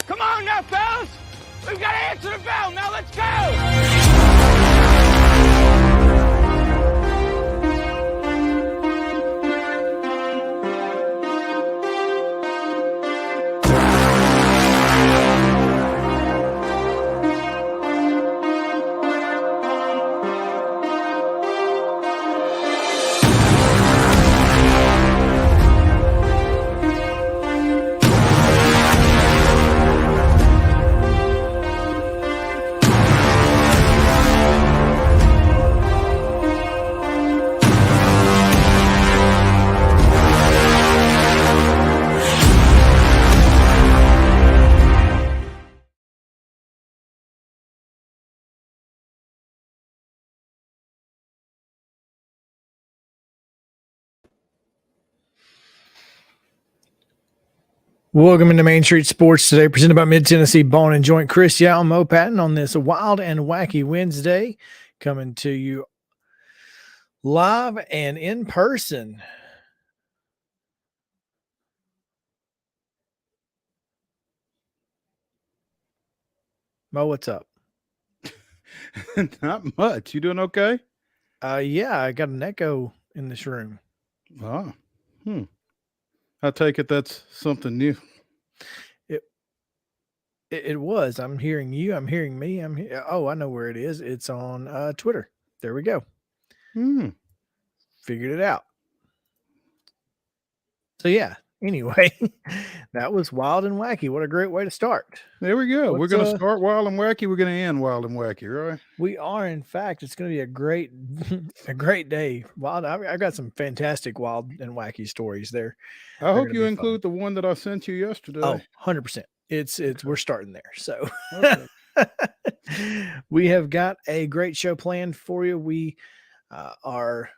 Come on now, fellas! We've got to answer the bell. Now let's go! Welcome into Main Street Sports today, presented by Mid-Tennessee Bone and Joint. Chris Yow and Mo Patton on this wild and wacky Wednesday, coming to you live and in person. Mo, what's up? Not much. You doing okay? Yeah, I got an echo in this room. Ah, I take it that's something new. It was. I'm hearing you. I'm hearing me. Oh, I know where it is. It's on Twitter. There we go. Figured it out. So yeah. Anyway, that was wild and wacky. What a great way to start. There we go. We're going to start wild and wacky. We're going to end wild and wacky, right? We are, in fact. It's going to be a great day. Wild. I got some fantastic wild and wacky stories there. I hope you include the one that I sent you yesterday. Oh, 100%. It's we're starting there. So Okay. we have got a great show planned for you. We are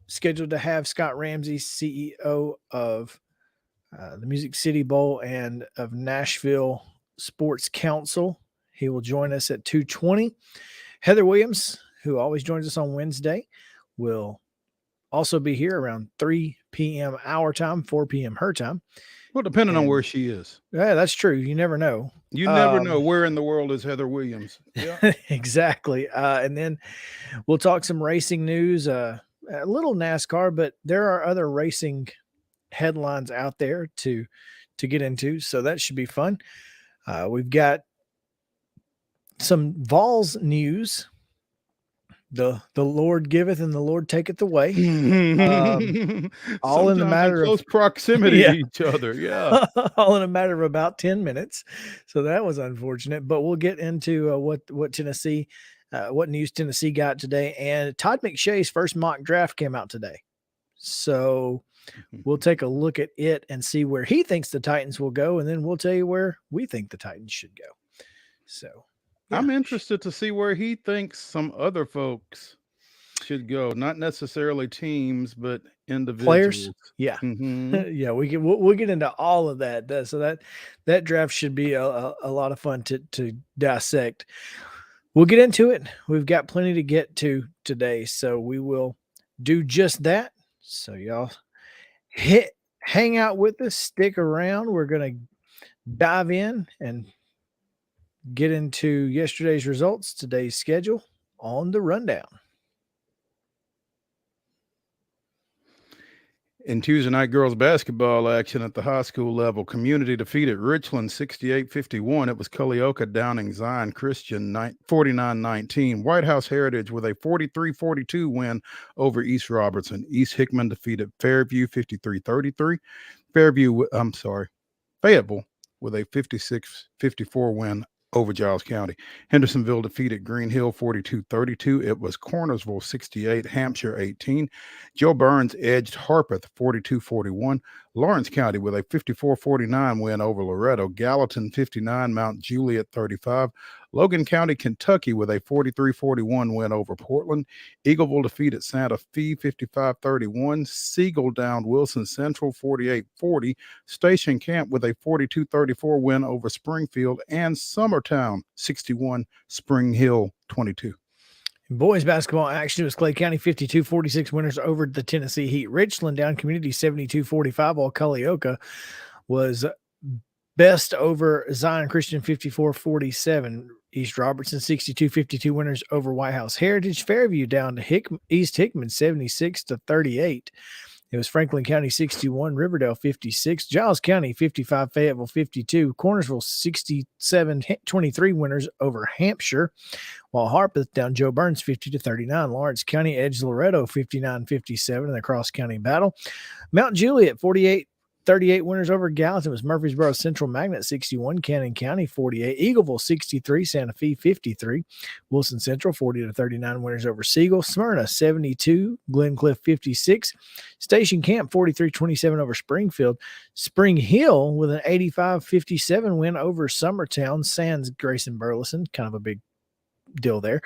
scheduled to have Scott RAMSEY, CEO of the Music City Bowl and of Nashville Sports Council. He will join us at 2:20. Heather Williams, who always joins us on Wednesday, will also be here around 3 p.m. our time, 4 p.m. her time. Well, depending on where she is. Yeah, that's true. You never know. You never know where in the world is Heather Williams. Yeah. Exactly. And then we'll talk some racing news, a little NASCAR, but there are other racing headlines out there to get into, so that should be fun. We've got some VOLS news. The Lord giveth and the Lord taketh away. All in the matter of close proximity to each other. Yeah. All in a matter of about 10 minutes. So that was unfortunate, but we'll get into what Tennessee, what news Tennessee got today. And Todd McShay's first mock draft came out today. So we'll take a look at it and see where he thinks the Titans will go. And then we'll tell you where we think the Titans should go. So yeah. I'm interested to see where he thinks some other folks should go. Not necessarily teams, but individuals. Players. Yeah. Yeah. We'll get into all of that. So that draft should be a lot of fun to dissect. We'll get into it. We've got plenty to get to today. So we will do just that. So y'all hang out with us, stick around. We're going to dive in and get into yesterday's results, today's schedule on the rundown. In Tuesday night girls basketball action at the high school level, Community defeated Richland 68-51. It was Culleoka downing Zion Christian 49-19. White House Heritage with a 43-42 win over East Robertson. East Hickman defeated Fairview 53-33. Fayetteville with a 56-54 win over Giles County. Hendersonville defeated Green Hill 42-32. It was Cornersville 68, Hampshire 18. Joe Burns edged Harpeth 42-41. Lawrence County with a 54-49 win over Loretto. Gallatin 59, Mount Juliet 35. Logan County, Kentucky with a 43-41 win over Portland. Eagleville defeated Santa Fe 55-31. Siegel downed Wilson Central 48-40. Station Camp with a 42-34 win over Springfield. And Summertown 61, Spring Hill 22. In boys basketball action, it was Clay County 52-46 winners over the Tennessee Heat. Richland down Community 72-45, while Culleoka was best over Zion Christian 54-47. East Robertson 62-52 winners over White House Heritage. Fairview down to East Hickman 76-38. It was Franklin County 61, Riverdale 56, Giles County 55, Fayetteville 52, Cornersville 67-23 winners over Hampshire, while Harpeth down Joe Burns 50-39. Lawrence County edged Loretto 59-57 in the cross county battle. Mount Juliet 48-38 winners over Gallatin. Was Murfreesboro Central Magnet 61, Cannon County 48, Eagleville 63, Santa Fe 53, Wilson Central 40-39 winners over Siegel, Smyrna 72, Glencliff 56, Station Camp 43-27 over Springfield, Spring Hill with an 85-57 win over Summertown, sans Grayson Burleson, kind of a big deal there.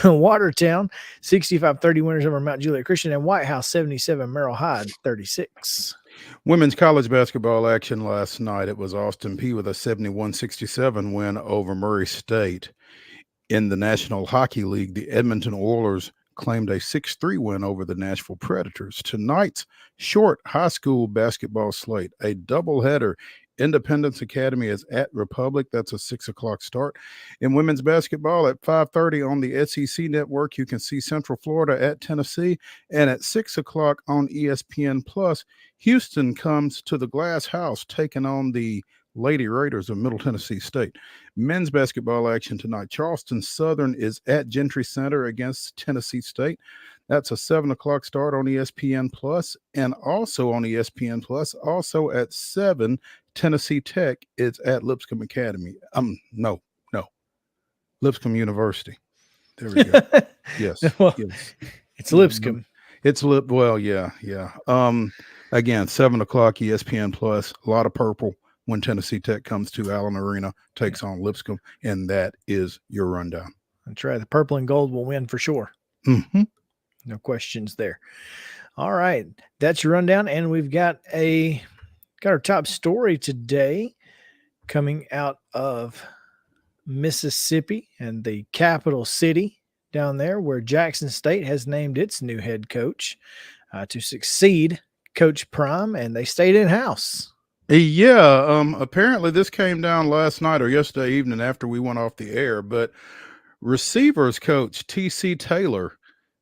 Watertown 65-30 winners over Mount Juliet Christian, and White House 77, Merrill Hyde 36. Women's college basketball action last night. It was Austin Peay with a 71-67 win over Murray State. In the National Hockey League, the Edmonton Oilers claimed a 6-3 win over the Nashville Predators. Tonight's short high school basketball slate, a doubleheader. Independence Academy is at Republic. That's a 6 o'clock start. In women's basketball at 5:30 on the SEC network, you can see Central Florida at Tennessee. And at 6 o'clock on ESPN Plus, Houston comes to the Glass House, taking on the Lady Raiders of Middle Tennessee State. Men's basketball action tonight. Charleston Southern is at Gentry Center against Tennessee State. That's a 7 o'clock start on ESPN Plus, and also on ESPN Plus, also at 7, Tennessee Tech is at Lipscomb Academy. No, Lipscomb University. There we go. Yes, well, yes. It's Lipscomb. Yeah. Again, 7 o'clock ESPN Plus. A lot of purple when Tennessee Tech comes to Allen Arena, takes on Lipscomb, and that is your rundown. That's right. The purple and gold will win for sure. Mm-hmm. No questions there. All right. That's your rundown. And we've got our top story today coming out of Mississippi and the capital city down there, where Jackson State has named its new head coach to succeed Coach Prime, and they stayed in-house. Yeah. Apparently this came down last night or yesterday evening after we went off the air, but receivers coach T.C. Taylor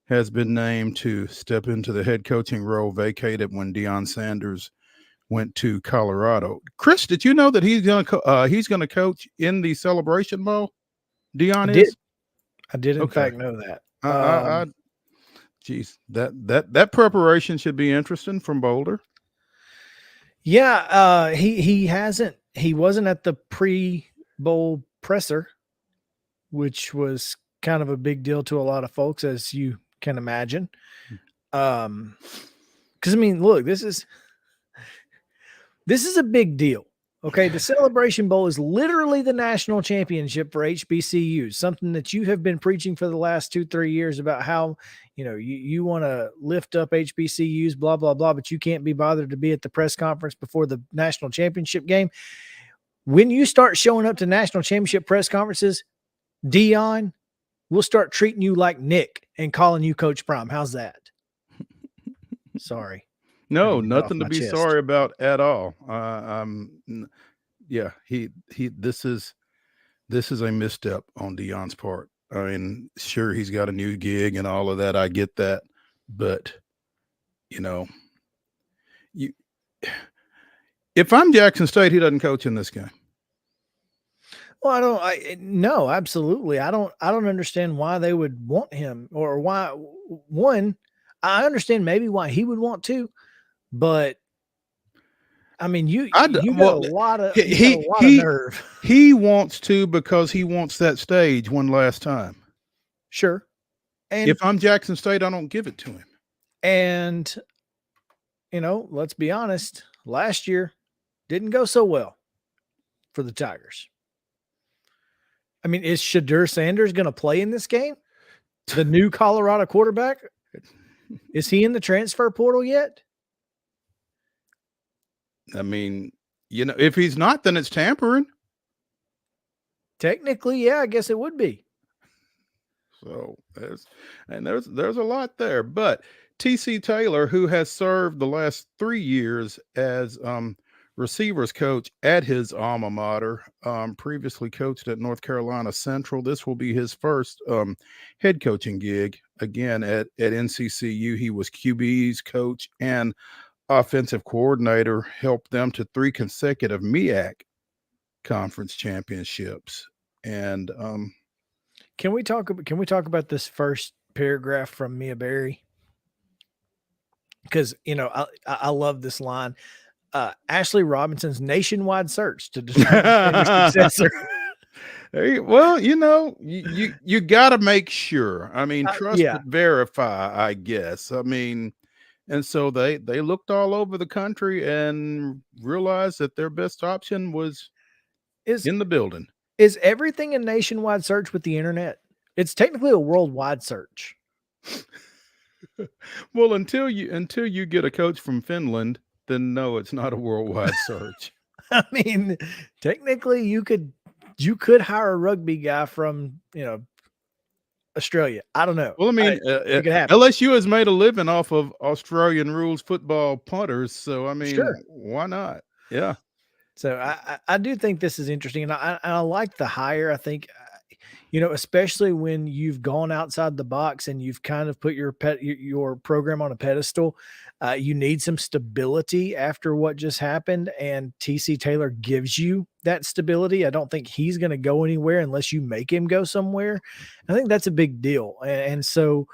has been named to step into the head coaching role vacated when Deion Sanders went to Colorado. Chris, did you know that he's going to coach in the Celebration Bowl? Deion is? I did in fact know that. Geez, that preparation should be interesting from Boulder. Yeah, he wasn't at the pre-bowl presser, which was kind of a big deal to a lot of folks, as you can imagine. Because I mean, look, this is a big deal. Okay, the Celebration Bowl is literally the national championship for HBCUs, something that you have been preaching for the last 2-3 years about how, you want to lift up HBCUs, blah, blah, blah, but you can't be bothered to be at the press conference before the national championship game. When you start showing up to national championship press conferences, Deion will start treating you like Nick and calling you Coach Prime. How's that? Sorry. No, nothing to be chest. sorry about at all. This is a misstep on Deion's part. I mean, sure, he's got a new gig and all of that. I get that, but you, if I'm Jackson State, he doesn't coach in this game. Well, no, absolutely. I don't understand why they would want him, or why. One, I understand maybe why he would want to, but I mean, you got a lot of nerve. He wants to because he wants that stage one last time. Sure. And if I'm Jackson State, I don't give it to him. And let's be honest, last year didn't go so well for the Tigers. I mean, is Shadur Sanders going to play in this game? The new Colorado quarterback? Is he in the transfer portal yet? I mean, if he's not, then it's tampering. Technically, yeah, I guess it would be. So there's a lot there. But TC Taylor, who has served the last 3 years as receivers coach at his alma mater, previously coached at North Carolina Central. This will be his first head coaching gig. Again, at NCCU, he was QB's coach and offensive coordinator, helped them to 3 consecutive MEAC conference championships. And can we talk about this first paragraph from Mia Berry? Because I love this line. Ashley Robinson's nationwide search to determine his successor. Well, you got to make sure. I mean, trust but verify, I guess. I mean, and so they looked all over the country and realized that their best option was in the building. Is everything a nationwide search with the internet? It's technically a worldwide search. Well, until you get a coach from Finland, then no, it's not a worldwide search. I mean, technically you could hire a rugby guy from, Australia. I don't know. Well, I mean, it could happen. LSU has made a living off of Australian rules football punters. So, I mean, why not? Yeah. So I do think this is interesting. And I like the hire. I think, especially when you've gone outside the box and you've kind of put your program on a pedestal, you need some stability after what just happened. And TC Taylor gives you that stability. I don't think he's going to go anywhere unless you make him go somewhere. I think that's a big deal. And so,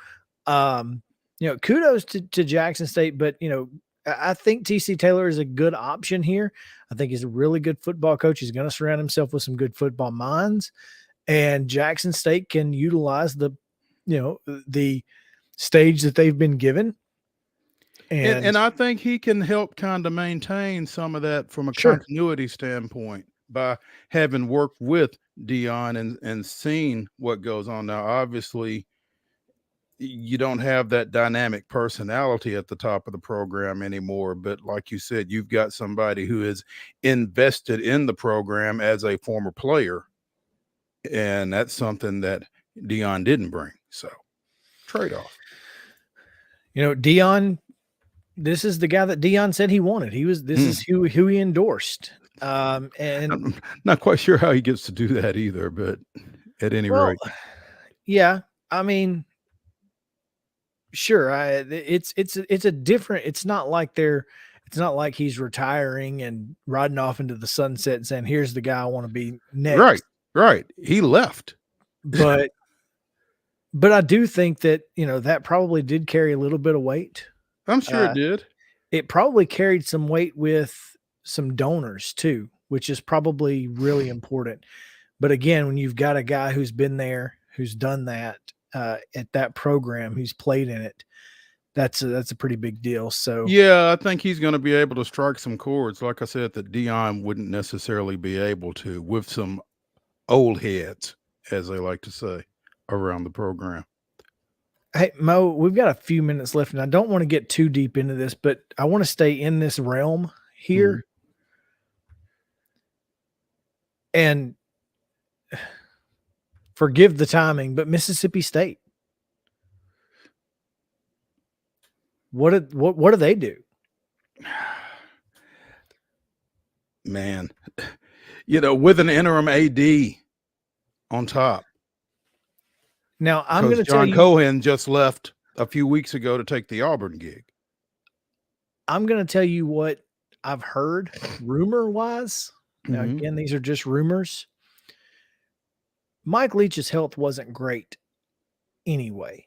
kudos to Jackson State, but, I think TC Taylor is a good option here. I think he's a really good football coach. He's going to surround himself with some good football minds, and Jackson State can utilize the stage that they've been given. And I think he can help kind of maintain some of that from a continuity standpoint by having worked with Dion and seen what goes on. Now, obviously, you don't have that dynamic personality at the top of the program anymore. But like you said, you've got somebody who is invested in the program as a former player. And that's something that Dion didn't bring. So trade-off. Dion, this is the guy that Dion said he wanted. This is who he endorsed. And I'm not quite sure how he gets to do that either, but at any rate. Yeah. I mean, sure. It's a different, it's not like he's retiring and riding off into the sunset and saying, here's the guy I want to be next. Right. He left. But I do think that, that probably did carry a little bit of weight. I'm sure it did. It probably carried some weight with some donors too, which is probably really important. But again, when you've got a guy who's been there, who's done that at that program, who's played in it, that's a pretty big deal. So yeah, I think he's going to be able to strike some chords, like I said, that Dion wouldn't necessarily be able to, with some old heads, as they like to say, around the program. Hey, Mo, we've got a few minutes left, and I don't want to get too deep into this, but I want to stay in this realm here. And forgive the timing, but Mississippi State. What do they do? Man, with an interim AD on top. Now, I'm going to tell you, John Cohen just left a few weeks ago to take the Auburn gig. I'm going to tell you what I've heard rumor-wise. Now, Mhm. again, these are just rumors. Mike Leach's health wasn't great anyway.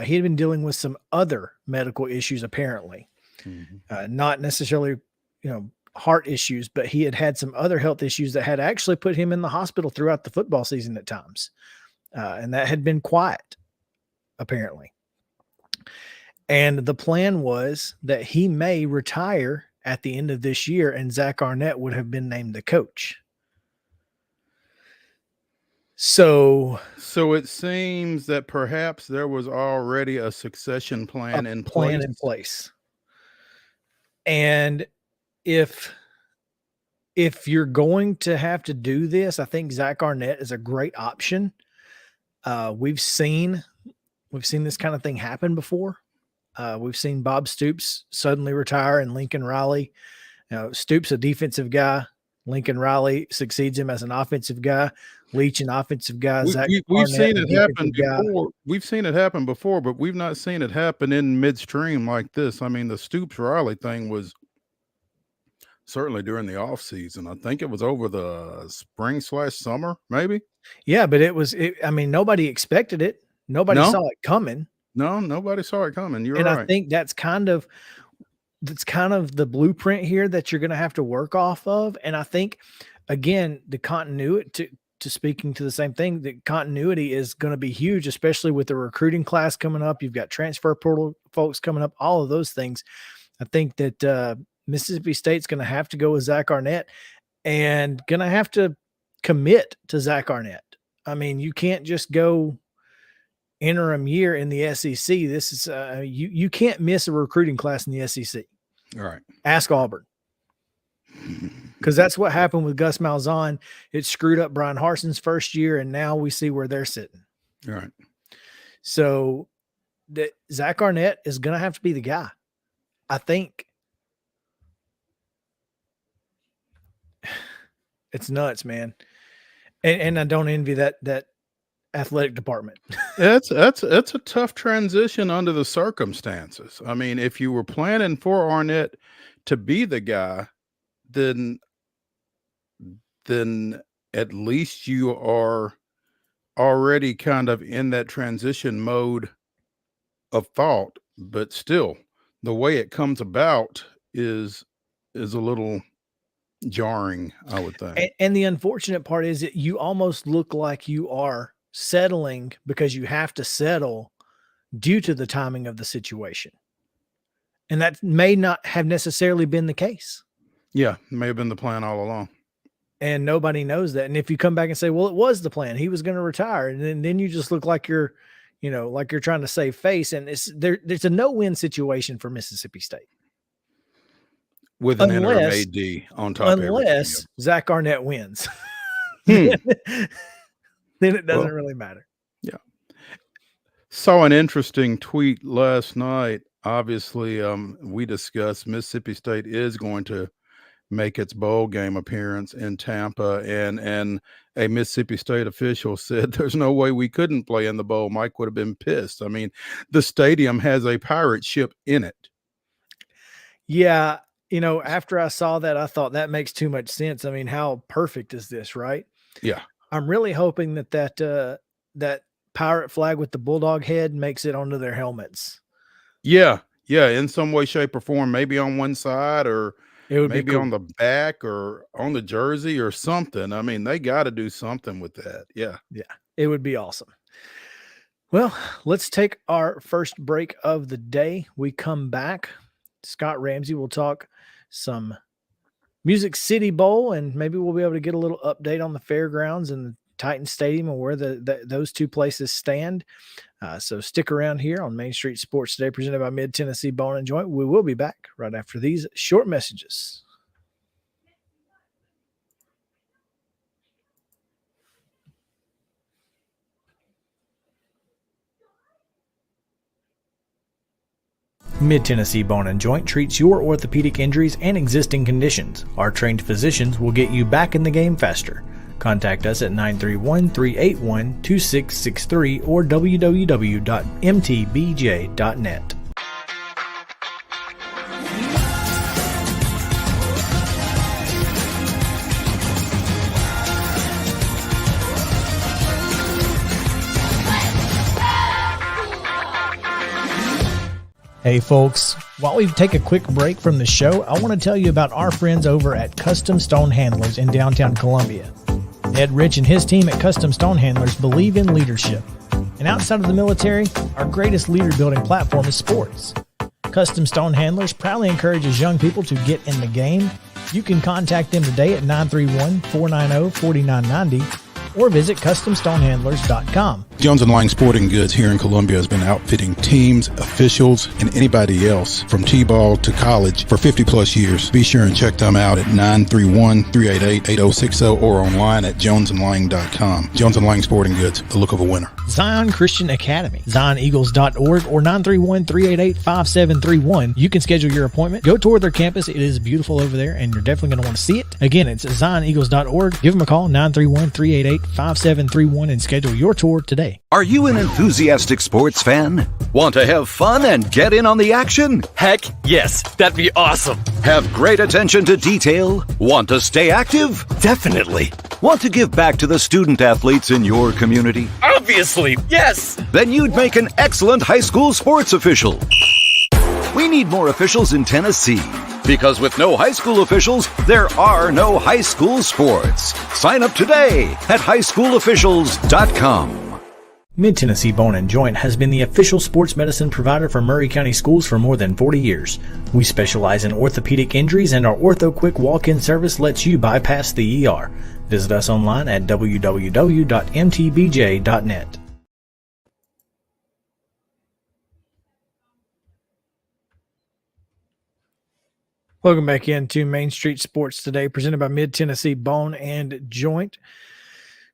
He had been dealing with some other medical issues, apparently. Mhm. Not necessarily, heart issues, but he had had some other health issues that had actually put him in the hospital throughout the football season at times. And that had been quiet, apparently. And the plan was that he may retire at the end of this year, and Zach Arnett would have been named the coach. So it seems that perhaps there was already a succession plan in place. And if you're going to have to do this, I think Zach Arnett is a great option. We've seen this kind of thing happen before. We've seen Bob Stoops suddenly retire and Lincoln Riley. Stoops, a defensive guy. Lincoln Riley succeeds him as an offensive guy. Leach, an offensive guy. We've seen it happen before. We've seen it happen before, but we've not seen it happen in midstream like this. I mean, the Stoops Riley thing was certainly during the off season. I think it was over the spring/summer, maybe. Yeah, but nobody expected it. Nobody saw it coming. No, nobody saw it coming. You're right. I think that's kind of the blueprint here that you're going to have to work off of. And I think, again, the continuity to speaking to the same thing, the continuity is going to be huge, especially with the recruiting class coming up. You've got transfer portal folks coming up, all of those things. I think that Mississippi State's going to have to go with Zach Arnett and going to have to commit to Zach Arnett. I mean, you can't just go interim year in the SEC. This is you can't miss a recruiting class in the SEC. All right. Ask Auburn. Because that's what happened with Gus Malzahn. It screwed up Brian Harson's first year, and now we see where they're sitting. All right. So Zach Arnett is going to have to be the guy. I think it's nuts, man. And I don't envy that athletic department. It's a tough transition under the circumstances. I mean, if you were planning for Arnett to be the guy, then at least you are already kind of in that transition mode of thought. But still, the way it comes about is a little jarring, I would think. And the unfortunate part is that you almost look like you are settling because you have to settle due to the timing of the situation. And that may not have necessarily been the case. Yeah, may have been the plan all along. And nobody knows that. And if you come back and say, well, it was the plan, he was going to retire. And then you just look like you're trying to save face. And there's a no-win situation for Mississippi State. With an interim AD on top of everything. Unless Zach Arnett wins. Then it doesn't really matter. Yeah. Saw an interesting tweet last night. Obviously, we discussed Mississippi State is going to make its bowl game appearance in Tampa, and a Mississippi State official said there's no way we couldn't play in the bowl. Mike would have been pissed. I mean, the stadium has a pirate ship in it. Yeah. After I saw that, I thought that makes too much sense. I mean, how perfect is this, right? Yeah. I'm really hoping that pirate flag with the bulldog head makes it onto their helmets. Yeah. Yeah. In some way, shape, or form, maybe on one side or it would maybe be cool. on the back or on the jersey or something. I mean, they got to do something with that. Yeah. Yeah. It would be awesome. Well, let's take our first break of the day. We come back. Scott Ramsey will talk some Music City Bowl, and maybe we'll be able to get a little update on the fairgrounds and the Titan Stadium and where those two places stand. So stick around here on Main Street Sports Today, presented by Mid-Tennessee Bone and Joint. We will be back right after these short messages. Mid-Tennessee Bone and Joint treats your orthopedic injuries and existing conditions. Our trained physicians will get you back in the game faster. Contact us at 931-381-2663 or www.mtbj.net. Hey folks, while we take a quick break from the show, I want to tell you about our friends over at Custom Stone Handlers in downtown Columbia. Ed Rich and his team at Custom Stone Handlers believe in leadership. And outside of the military, our greatest leader building platform is sports. Custom Stone Handlers proudly encourages young people to get in the game. You can contact them today at 931-490-4990 or visit CustomStonehandlers.com. Jones & Lang Sporting Goods here in Columbia has been outfitting teams, officials, and anybody else from T-ball to college for 50-plus years. Be sure and check them out at 931-388-8060 or online at jonesandlang.com. Jones & Lang Sporting Goods, the look of a winner. Zion Christian Academy, ZionEagles.org or 931-388-5731. You can schedule your appointment. Go tour their campus. It is beautiful over there, and you're definitely going to want to see it. Again, it's ZionEagles.org. Give them a call, 931-388-5731, and schedule your tour today. Are you an enthusiastic sports fan? Want to have fun and get in on the action? Heck yes, that'd be awesome. Have great attention to detail? Want to stay active? Definitely. Want to give back to the student athletes in your community? Obviously, yes. Then you'd make an excellent high school sports official. We need more officials in Tennessee. Because with no high school officials, there are no high school sports. Sign up today at highschoolofficials.com. Mid-Tennessee Bone & Joint has been the official sports medicine provider for Maury County Schools for more than 40 years. We specialize in orthopedic injuries, and our Ortho Quick walk-in service lets you bypass the ER. Visit us online at www.mtbj.net. Welcome back into Main Street Sports Today, presented by Mid-Tennessee Bone & Joint.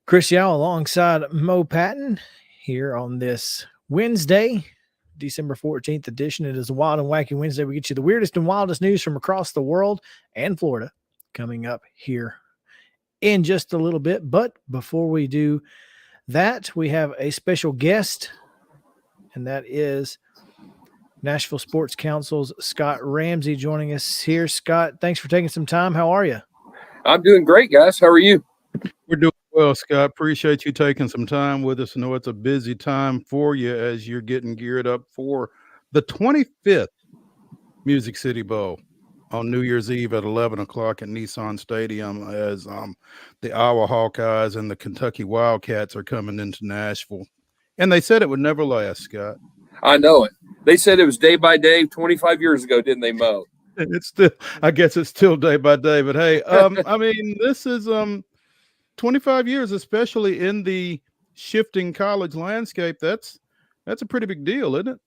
Chris Yao alongside Mo Patton here on this Wednesday, December 14th edition. It is a Wild and Wacky Wednesday. We get you the weirdest and wildest news from across the world and Florida coming up here in just a little bit. But before we do that, we have a special guest, and that is Nashville Sports Council's Scott RAMSEY joining us here. Scott, thanks for taking some time. How are you? I'm doing great, guys. How are you? We're doing well, Scott. Appreciate you taking some time with us. I know it's a busy time for you as you're getting geared up for the 25th Music City Bowl on New Year's Eve at 11 o'clock at Nissan Stadium as the Iowa Hawkeyes and the Kentucky Wildcats are coming into Nashville. And they said it would never last, Scott. I know it. They said it was day by day 25 years ago, didn't they, Mo? It's still, I guess it's still day by day, but hey, I mean, this is 25 years, especially in the shifting college landscape. That's a pretty big deal, isn't it?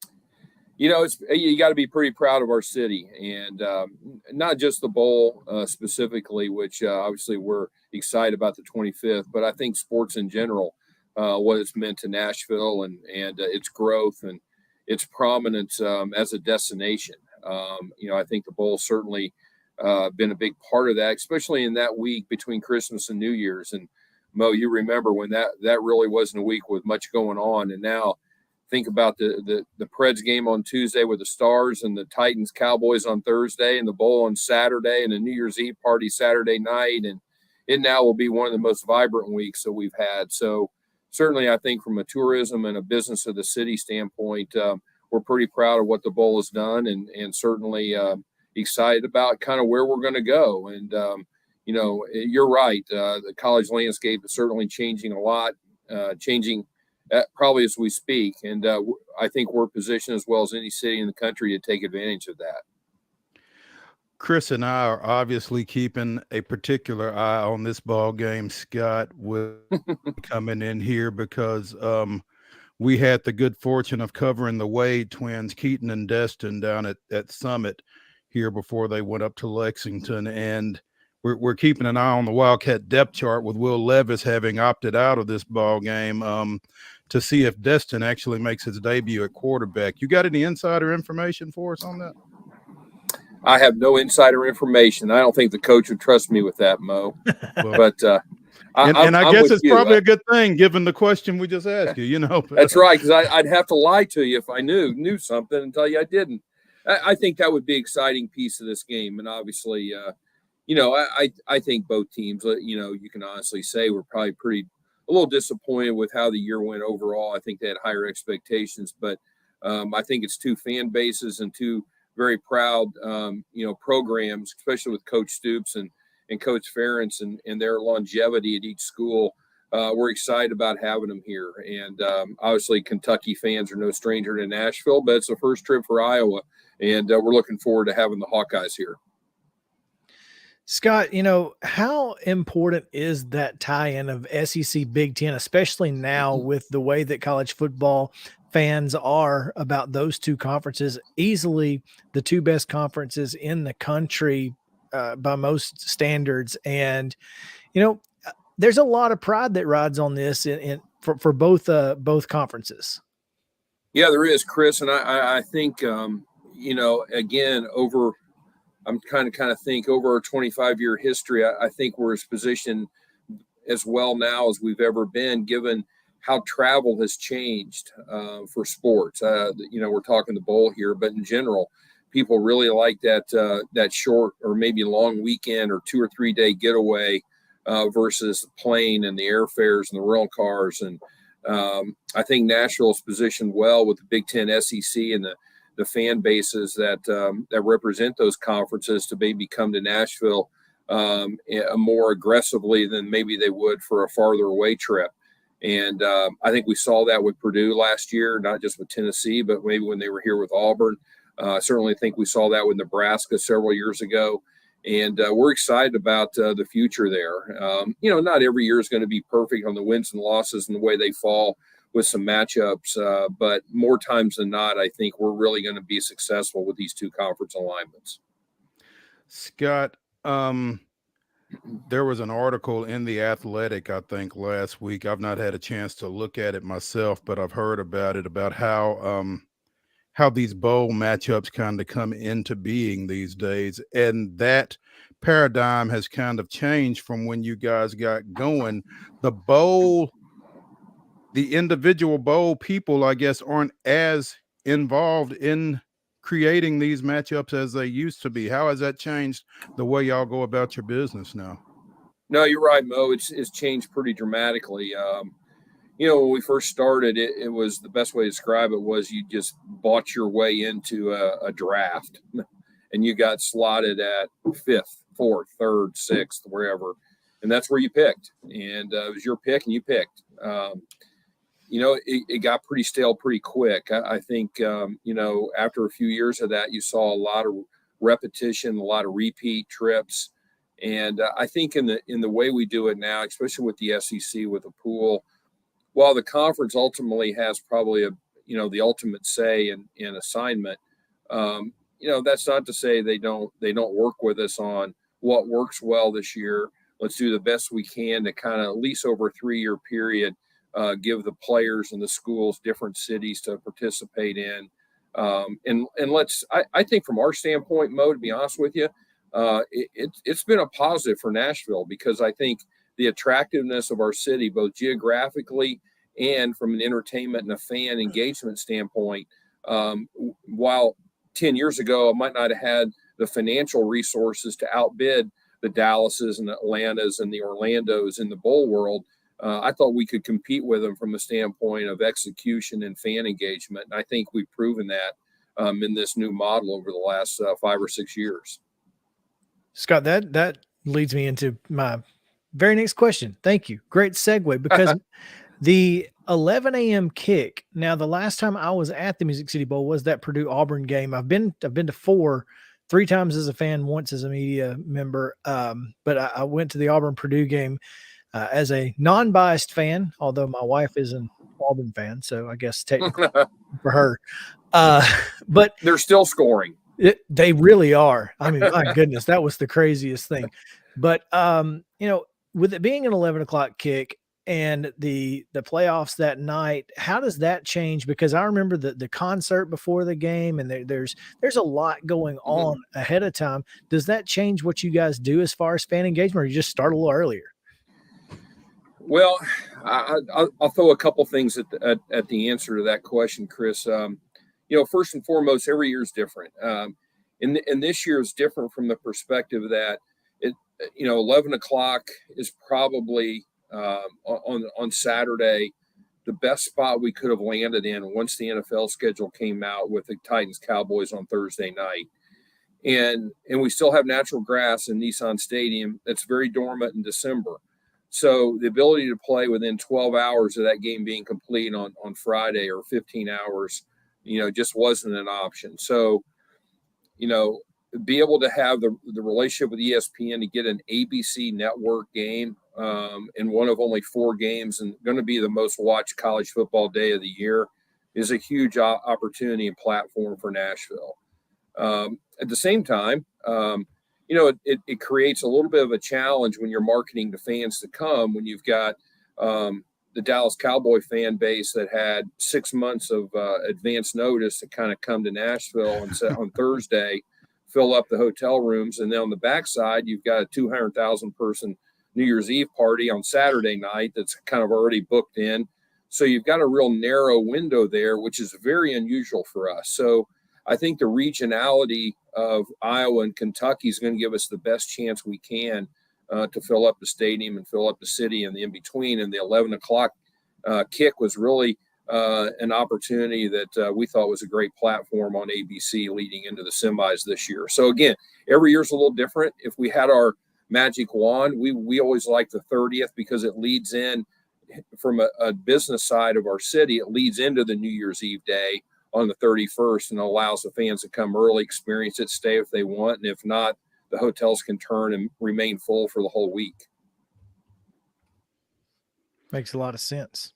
You know, you got to be pretty proud of our city, and not just the bowl specifically, which obviously we're excited about the 25th, but I think sports in general, what it's meant to Nashville and its growth and its prominence as a destination. You know, I think the bowl certainly been a big part of that, especially in that week between Christmas and New Year's. And Mo, you remember when that really wasn't a week with much going on. And now think about the Preds game on Tuesday with the Stars and the Titans Cowboys on Thursday and the bowl on Saturday and a New Year's Eve party Saturday night. And it now will be one of the most vibrant weeks that we've had. So certainly, I think from a tourism and a business of the city standpoint, we're pretty proud of what the bowl has done, and certainly excited about kind of where we're going to go. And you know, you're right. The college landscape is certainly changing a lot, changing probably as we speak. And I think we're positioned as well as any city in the country to take advantage of that. Chris and I are obviously keeping a particular eye on this ball game. Scott will coming in here because we had the good fortune of covering the Wade twins, Keaton and Destin, down at Summit here before they went up to Lexington. And we're keeping an eye on the Wildcat depth chart with Will Levis having opted out of this ball game to see if Destin actually makes his debut at quarterback. You got any insider information for us on that? I have no insider information. I don't think the coach would trust me with that, Mo. But I guess it's probably a good thing given the question we just asked you. You know, that's right, because I'd have to lie to you if I knew something and tell you I didn't. I think that would be an exciting piece of this game, and obviously, you know, I think both teams. You know, you can honestly say we're probably a little disappointed with how the year went overall. I think they had higher expectations, but I think it's two fan bases and two very proud, programs, especially with Coach Stoops and Coach Ferentz and their longevity at each school. We're excited about having them here. And obviously Kentucky fans are no stranger to Nashville, but it's the first trip for Iowa. And we're looking forward to having the Hawkeyes here. Scott, how important is that tie-in of SEC Big Ten, especially now with the way that college football fans are about those two conferences, easily the two best conferences in the country by most standards. And, there's a lot of pride that rides on this for both conferences. Yeah, there is, Chris. And I think, again, I'm kind of think over our 25-year history, I think we're as positioned as well now as we've ever been, given how travel has changed for sports. We're talking the bowl here, but in general, people really like that short or maybe long weekend or 2 or 3 day getaway versus the plane and the airfares and the rental cars. And I think Nashville is positioned well with the Big Ten, SEC, and the fan bases that represent those conferences to maybe come to Nashville more aggressively than maybe they would for a farther away trip. And I think we saw that with Purdue last year, not just with Tennessee, but maybe when they were here with Auburn. I certainly think we saw that with Nebraska several years ago. And we're excited about the future there. Not every year is going to be perfect on the wins and losses and the way they fall with some matchups. But more times than not, I think we're really going to be successful with these two conference alignments. Scott, there was an article in The Athletic, I think, last week. I've not had a chance to look at it myself, but I've heard about it, about how these bowl matchups kind of come into being these days. And that paradigm has kind of changed from when you guys got going. The individual bowl people, I guess, aren't as involved in creating these matchups as they used to be. How has that changed the way y'all go about your business now? No, you're right, Mo. It's changed pretty dramatically. When we first started, it was the best way to describe it was you just bought your way into a draft and you got slotted at 5th, 4th, 3rd, 6th, wherever. And that's where you picked. And it was your pick and you picked. It got pretty stale pretty quick. I think, after a few years of that, you saw a lot of repetition, a lot of repeat trips. And I think in the way we do it now, especially with the SEC, with the pool, while the conference ultimately has probably the ultimate say in assignment, that's not to say they don't work with us on what works well this year. Let's do the best we can to kind of at least over a 3-year period, give the players and the schools different cities to participate in. I think from our standpoint, Mo, to be honest with you, it's been a positive for Nashville because I think the attractiveness of our city, both geographically and from an entertainment and a fan engagement standpoint, while 10 years ago, I might not have had the financial resources to outbid the Dallases and the Atlantas and the Orlandos in the bowl world, I thought we could compete with them from a standpoint of execution and fan engagement. And I think we've proven that in this new model over the last 5 or 6 years. Scott, that leads me into my very next question. Thank you. Great segue, because the 11 a.m. kick. Now, the last time I was at the Music City Bowl was that Purdue Auburn game. I've been to 4, 3 times as a fan, once as a media member. But I went to the Auburn Purdue game as a non-biased fan, although my wife is an Auburn fan, so I guess technically for her. But they're still scoring. They really are. I mean, my goodness, that was the craziest thing. But with it being an 11 o'clock kick and the playoffs that night, how does that change? Because I remember the concert before the game, and there's a lot going on ahead of time. Does that change what you guys do as far as fan engagement, or you just start a little earlier? Well, I'll throw a couple things at the answer to that question, Chris. First and foremost, every year is different. And this year is different from the perspective that 11 o'clock is probably on Saturday the best spot we could have landed in once the NFL schedule came out with the Titans Cowboys on Thursday night. And we still have natural grass in Nissan Stadium that's very dormant in December. So the ability to play within 12 hours of that game being complete on Friday, or 15 hours, just wasn't an option. So, be able to have the relationship with ESPN to get an ABC network game in one of only 4 games and going to be the most watched college football day of the year is a huge opportunity and platform for Nashville. At the same time, it creates a little bit of a challenge when you're marketing to fans to come, when you've got the Dallas Cowboy fan base that had 6 months of advance notice to kind of come to Nashville and set on Thursday, fill up the hotel rooms. And then on the backside, you've got a 200,000 person New Year's Eve party on Saturday night that's kind of already booked in. So you've got a real narrow window there, which is very unusual for us. So I think the regionality of Iowa and Kentucky is going to give us the best chance we can to fill up the stadium and fill up the city and the in-between. And the 11 o'clock kick was really an opportunity that we thought was a great platform on ABC leading into the semis this year. So again, every year's a little different. If we had our magic wand, we always like the 30th because it leads in from a business side of our city. It leads into the New Year's Eve day on the 31st and allows the fans to come early, experience it, stay if they want. And if not, the hotels can turn and remain full for the whole week. Makes a lot of sense.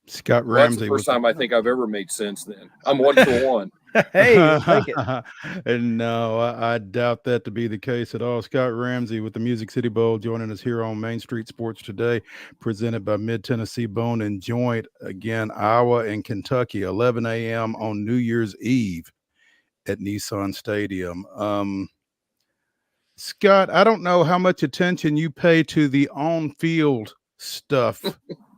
Scott Well, that's Ramsey. the first time I think I've ever made sense then. I'm 1 for 1. Hey, we'll take it. And no, I doubt that to be the case at all. Scott Ramsey with the Music City Bowl joining us here on Main Street Sports Today, presented by Mid-Tennessee Bone and Joint. Again, Iowa and Kentucky, 11 a.m. on New Year's Eve at Nissan Stadium. Scott, I don't know how much attention you pay to the on-field stuff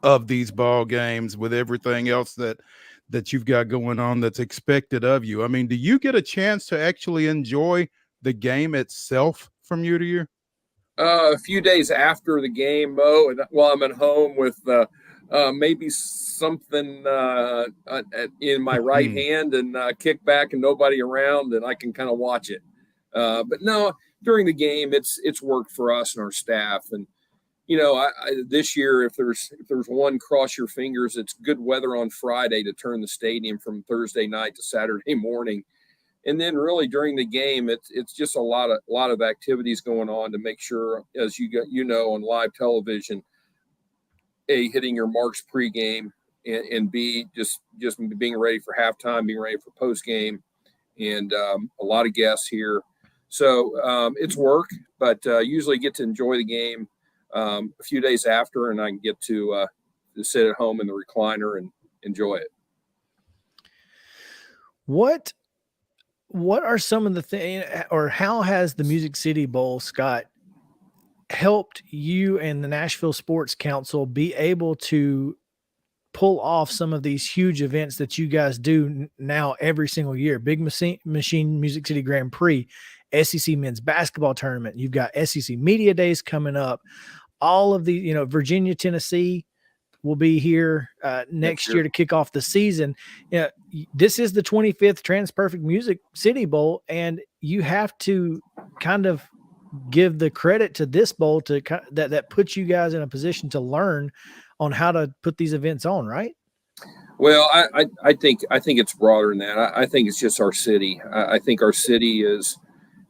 of these ball games with everything else that you've got going on that's expected of you. I mean, do you get a chance to actually enjoy the game itself from year to year? A few days after the game, Mo, and while I'm at home with maybe something in my right hand and kick back and nobody around, and I can kind of watch it. But no, during the game, it's work for us and our staff. And this year, if there's one, cross your fingers, it's good weather on Friday to turn the stadium from Thursday night to Saturday morning. And then really during the game, it's just a lot of activities going on to make sure, as on live television, A, hitting your marks pregame, and B, just being ready for halftime, being ready for postgame, and a lot of guests here. So it's work, but usually get to enjoy the game a few days after, and I can get to sit at home in the recliner and enjoy it. What are some of the things, or how has the Music City Bowl, Scott, helped you and the Nashville Sports Council be able to pull off some of these huge events that you guys do now every single year? Big Machine Music City Grand Prix, SEC men's basketball tournament. You've got SEC Media Days coming up. All of the, Virginia, Tennessee will be here next year to kick off the season. This is the 25th TransPerfect Music City Bowl, and you have to kind of give the credit to this bowl that puts you guys in a position to learn on how to put these events on, right? Well, I think it's broader than that. I think it's just our city. I think our city is,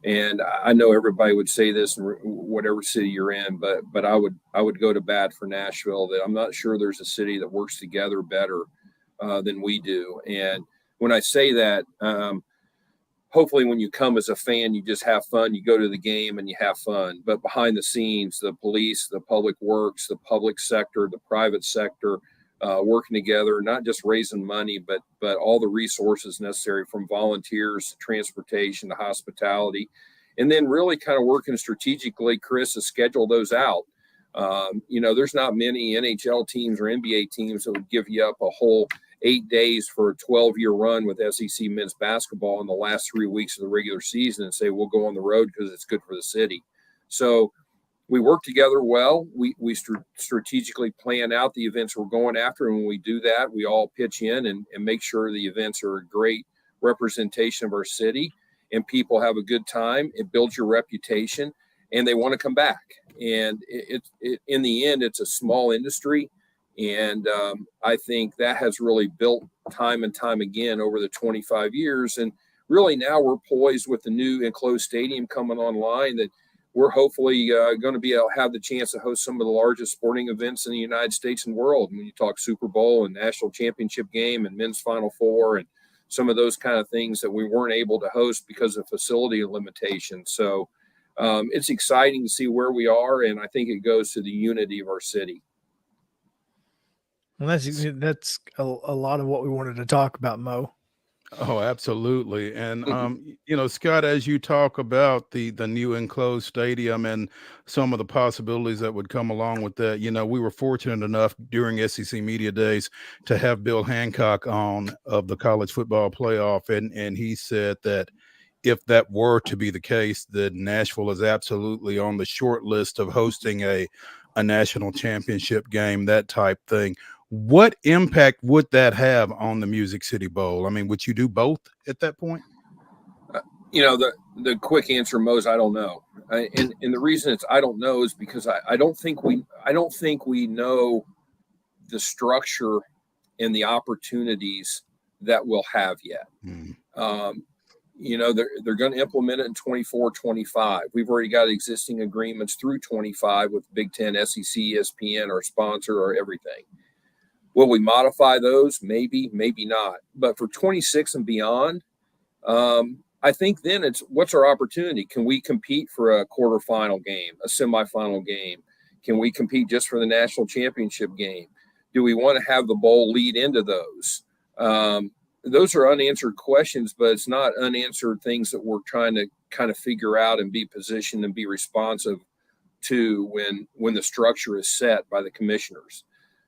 and I know everybody would say this in whatever city you're in, but I would go to bat for Nashville, that I'm not sure there's a city that works together better than we do. And when I say that, hopefully when you come as a fan, you just have fun. You go to the game and you have fun. But behind the scenes, the police, the public works, the public sector, the private sector, working together, not just raising money, but all the resources necessary, from volunteers to transportation to hospitality, and then really kind of working strategically, Chris, to schedule those out. There's not many NHL teams or NBA teams that would give you up a whole 8 days for a 12-year run with SEC men's basketball in the last 3 weeks of the regular season and say, we'll go on the road because it's good for the city. So we work together well. We strategically plan out the events we're going after. And when we do that, we all pitch in and make sure the events are a great representation of our city and people have a good time. It builds your reputation and they want to come back. And in the end, it's a small industry. And I think that has really built time and time again over the 25 years. And really now we're poised with the new enclosed stadium coming online that we're hopefully going to be able to have the chance to host some of the largest sporting events in the United States and world. When you talk Super Bowl and national championship game and men's Final Four and some of those kind of things that we weren't able to host because of facility limitations. So it's exciting to see where we are. And I think it goes to the unity of our city. Well, that's a lot of what we wanted to talk about, Mo. Oh, absolutely. And, Scott, as you talk about the new enclosed stadium and some of the possibilities that would come along with that, we were fortunate enough during SEC Media Days to have Bill Hancock on of the college football playoff. And he said that if that were to be the case, that Nashville is absolutely on the short list of hosting a national championship game, that type thing. What impact would that have on the Music City Bowl? I mean, would you do both at that point? The quick answer, Mo, is I don't know. And the reason it's I don't know is because I don't think we know the structure and the opportunities that we'll have yet. They're going to implement it in 24, 25. We've already got existing agreements through 25 with Big Ten, SEC, ESPN, our sponsor, or everything. Will we modify those? Maybe, maybe not. But for 26 and beyond, I think then it's what's our opportunity? Can we compete for a quarterfinal game, a semifinal game? Can we compete just for the national championship game? Do we want to have the bowl lead into those? Those are unanswered questions, but it's not unanswered things that we're trying to kind of figure out and be positioned and be responsive to when the structure is set by the commissioners.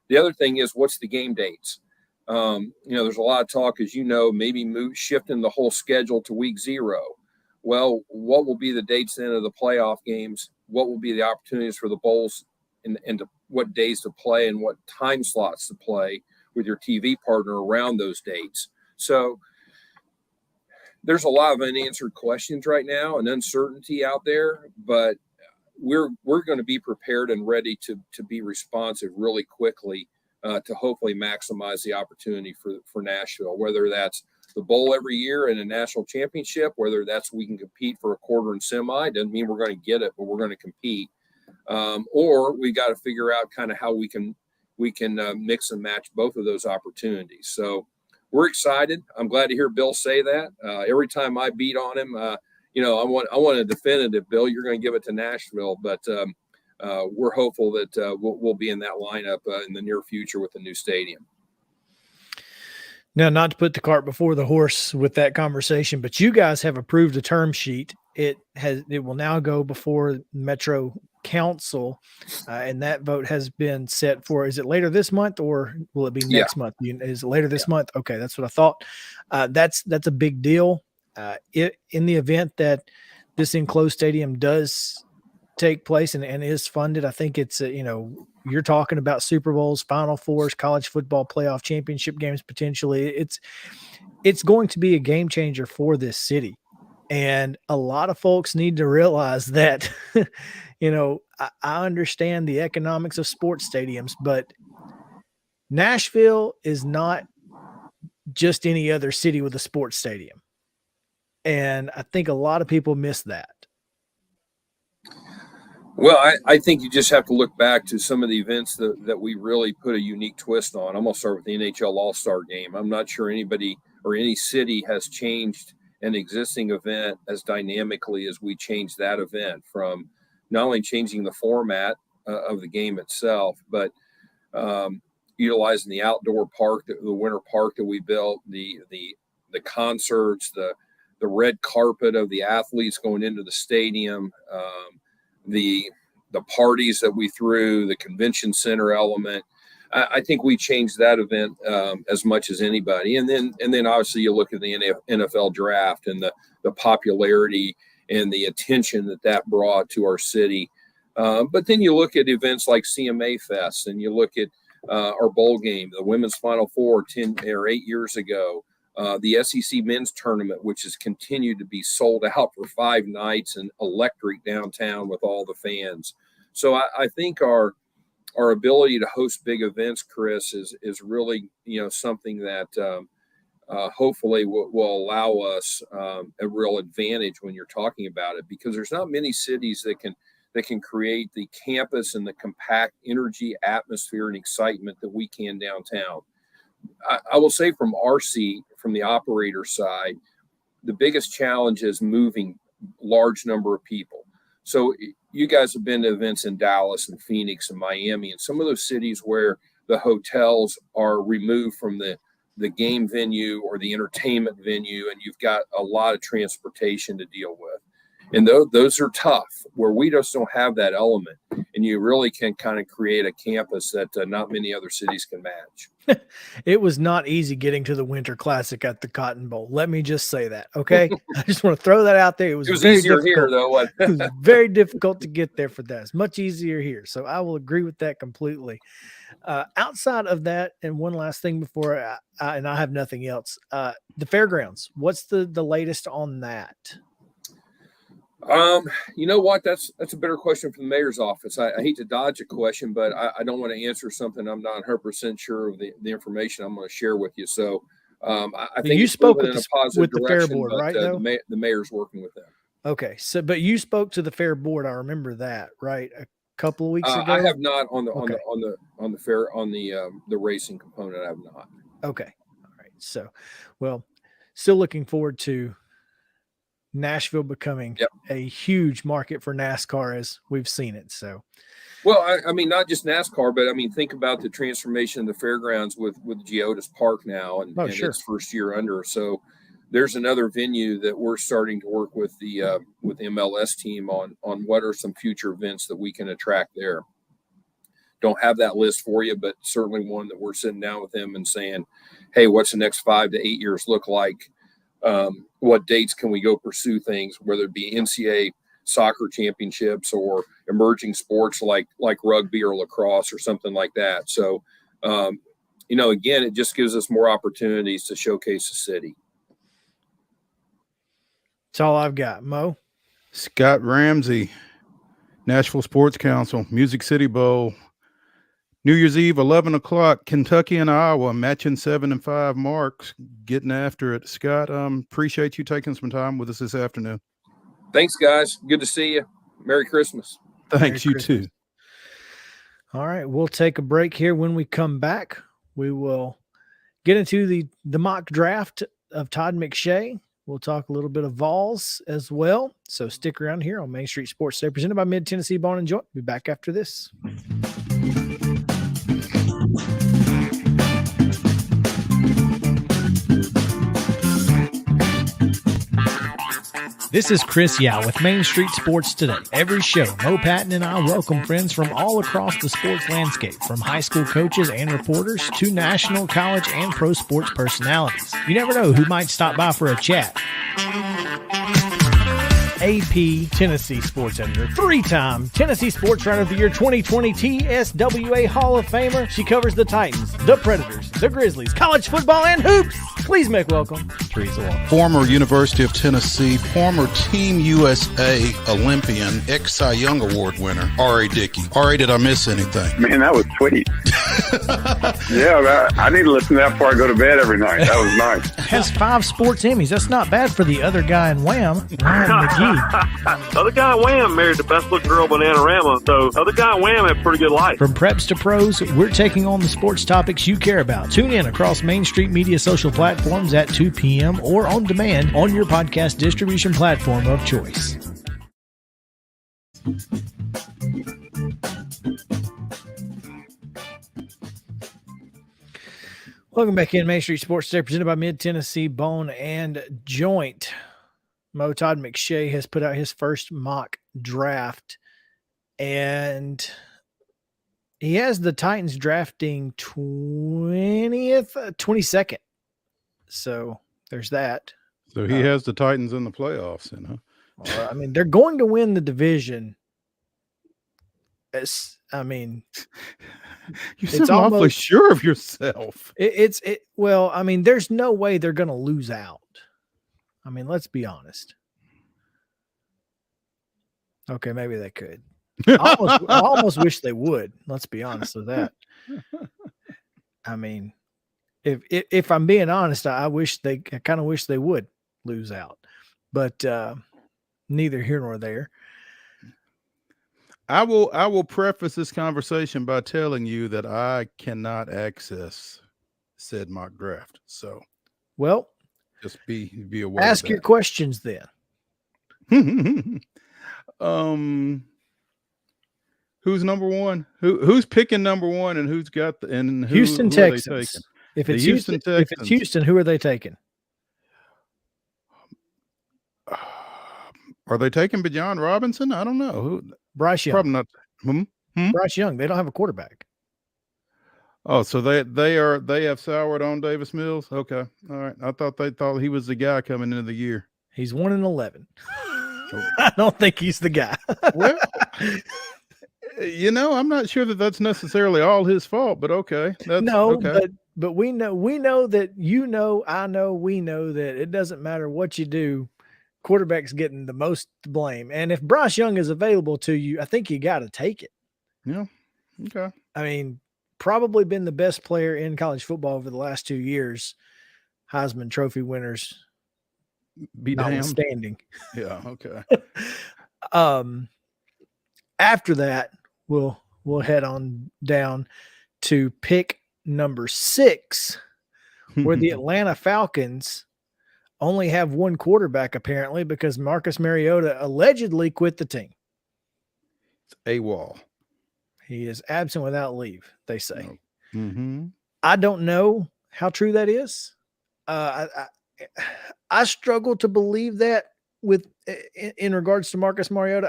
The other thing is, what's the game dates? There's a lot of talk, as maybe shifting the whole schedule to week 0. Well, what will be the dates then of the playoff games? What will be the opportunities for the bowls and what days to play and what time slots to play with your TV partner around those dates? So there's a lot of unanswered questions right now and uncertainty out there, but we're going to be prepared and ready to be responsive really quickly to hopefully maximize the opportunity for Nashville, whether that's the bowl every year and a national championship, whether that's we can compete for a quarter and semi. Doesn't mean we're going to get it, but we're going to compete. Or we got to figure out kind of how we can mix and match both of those opportunities. So we're excited. I'm glad to hear Bill say that. Every time I beat on him, I want a definitive, Bill, you're going to give it to Nashville, but we're hopeful that we'll be in that lineup in the near future with the new stadium. Now, not to put the cart before the horse with that conversation, but you guys have approved a term sheet. It will now go before Metro Council, and that vote has been set for. Is it later this month or will it be next month? Is it later this month? Okay, that's what I thought. That's a big deal. In the event that this enclosed stadium does take place and is funded, I think it's you're talking about Super Bowls, Final Fours, college football playoff championship games potentially. It's going to be a game changer for this city, and a lot of folks need to realize that. I understand the economics of sports stadiums, but Nashville is not just any other city with a sports stadium. And I think a lot of people miss that. Well, I think you just have to look back to some of the events that we really put a unique twist on. I'm going to start with the NHL All-Star Game. I'm not sure anybody or any city has changed an existing event as dynamically as we changed that event, from not only changing the format of the game itself, but utilizing the outdoor park, the winter park that we built, the concerts, the red carpet of the athletes going into the stadium, the parties that we threw, the convention center element. I think we changed that event as much as anybody. And then obviously you look at the NFL draft and the popularity and the attention that brought to our city. But then you look at events like CMA Fest, and you look at our bowl game, the women's Final Four 10 or 8 years ago, the SEC men's tournament, which has continued to be sold out for 5 nights and electric downtown with all the fans. So I think our ability to host big events, Chris, is really, something that hopefully will allow us a real advantage when you're talking about it, because there's not many cities that can create the campus and the compact energy, atmosphere, and excitement that we can downtown. I will say from our seat, from the operator side, the biggest challenge is moving large number of people. So you guys have been to events in Dallas and Phoenix and Miami and some of those cities where the hotels are removed from the game venue or the entertainment venue, and you've got a lot of transportation to deal with. And those are tough, where we just don't have that element. And you really can kind of create a campus that not many other cities can match. It was not easy getting to the Winter Classic at the Cotton Bowl. Let me just say that, okay? I just want to throw that out there. It was very easier difficult. Here, though. It was very difficult to get there for that. It's much easier here. So I will agree with that completely. Outside of that, and one last thing before I have nothing else, the fairgrounds, what's the latest on that? You know what? That's a better question for the mayor's office. I hate to dodge a question, but I don't want to answer something I'm not 100% sure of the information I'm going to share with you. So I think you spoke with the fair board, right? The mayor's working with them. Okay, so but you spoke to the fair board. I remember that, right? A couple of weeks ago. I have not on the racing component. I have not. Okay, all right. So, well, still looking forward to Nashville becoming a huge market for NASCAR as we've seen it. So, well, I mean, not just NASCAR, but I mean, think about the transformation of the fairgrounds with Geodis Park now and its first year under. So there's another venue that we're starting to work with the MLS team on what are some future events that we can attract there. Don't have that list for you, but certainly one that we're sitting down with them and saying, hey, what's the next 5 to 8 years look like? What dates can we go pursue things, whether it be NCAA soccer championships or emerging sports like rugby or lacrosse or something like that. So, again, it just gives us more opportunities to showcase the city. That's all I've got. Mo? Scott Ramsey, Nashville Sports Council, Music City Bowl, New Year's Eve, 11 o'clock, Kentucky and Iowa, matching 7 and 5 marks, getting after it. Scott, appreciate you taking some time with us this afternoon. Thanks, guys. Good to see you. Merry Christmas. Thanks, you too. All right, we'll take a break here. When we come back, we will get into the mock draft of Todd McShay. We'll talk a little bit of VOLS as well. So stick around here on Main Street Sports Today, presented by Mid-Tennessee Bone & Joint. Be back after this. This is Chris Yao with Main Street Sports Today. Every show, Mo Patton and I welcome friends from all across the sports landscape, from high school coaches and reporters to national, college, and pro sports personalities. You never know who might stop by for a chat. AP Tennessee sports editor, 3-time Tennessee Sports Writer of the Year 2020 TSWA Hall of Famer. She covers the Titans, the Predators, the Grizzlies, college football, and hoops. Please make welcome Teresa Walker. Former University of Tennessee, former Team USA Olympian, ex-Cy Young Award winner, R.A. Dickey. R.A., did I miss anything? Man, that was sweet. Yeah, I need to listen to that before I go to bed every night. That was nice. Has 5 sports Emmys. That's not bad for the other guy in Wham, Ryan McGee. Other guy in Wham married the best looking girl, Bananarama. So other guy in Wham had a pretty good life. From preps to pros, we're taking on the sports topics you care about. Tune in across Main Street Media social platforms at 2 p.m. or on demand on your podcast distribution platform of choice. Welcome back in Main Street Sports Today, presented by Mid-Tennessee Bone and Joint. Mo Todd McShay has put out his first mock draft, and he has the Titans drafting 22nd. So there's that. So he has the Titans in the playoffs, I mean, they're going to win the division I mean, You it's sound awfully almost sure of yourself. well, I mean, there's no way they're going to lose out. I mean, let's be honest. Okay, maybe they could. I almost wish they would. Let's be honest with that. I mean, if I'm being honest, I kind of wish they would lose out, but neither here nor there. I will preface this conversation by telling you that I cannot access said mock draft. So, well, just be aware. Ask your questions then. Who's number one? Who's picking number one, and who's got the and who, Houston who Texans. Are they taking? If it's Houston, who are they taking? Are they taking Bijan Robinson? I don't know. Who? Bryce Young. Probably not. Bryce Young. They don't have a quarterback. Oh, so they have soured on Davis Mills. Okay, all right. I thought they thought he was the guy coming into the year. He's 1-11. I don't think he's the guy. Well, I'm not sure that that's necessarily all his fault, but okay. But we know that I know, we know that it doesn't matter what you do. Quarterback's getting the most blame. And if Bryce Young is available to you, I think you got to take it. Yeah. Okay. I mean, probably been the best player in college football over the last 2 years. Heisman Trophy winners be notwithstanding. Yeah. Okay. After that, we'll head on down to pick number 6, where the Atlanta Falcons only have one quarterback, apparently, because Marcus Mariota allegedly quit the team. It's AWOL. He is absent without leave, they say. Mm-hmm. I don't know how true that is. I struggle to believe that in regards to Marcus Mariota.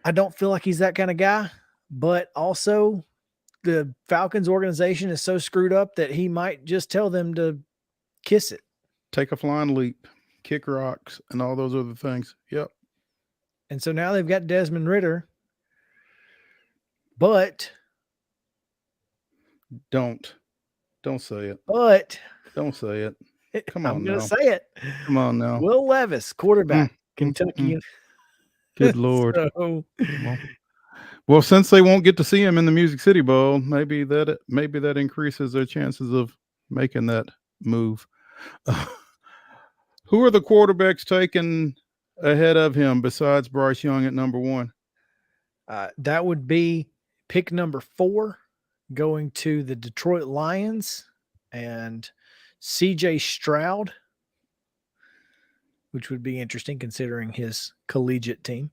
I don't feel like he's that kind of guy, but also the Falcons organization is so screwed up that he might just tell them to kiss it. Take a flying leap, kick rocks, and all those other things. Yep. And so now they've got Desmond Ridder, but don't say it. But don't say it. Come on, I'm going to say it. Come on now. Will Levis, quarterback, Kentucky. Good Lord. So, well, since they won't get to see him in the Music City Bowl, maybe that increases their chances of making that move. Who are the quarterbacks taken ahead of him besides Bryce Young at number 1? That would be pick number 4, going to the Detroit Lions, and CJ Stroud, which would be interesting considering his collegiate team.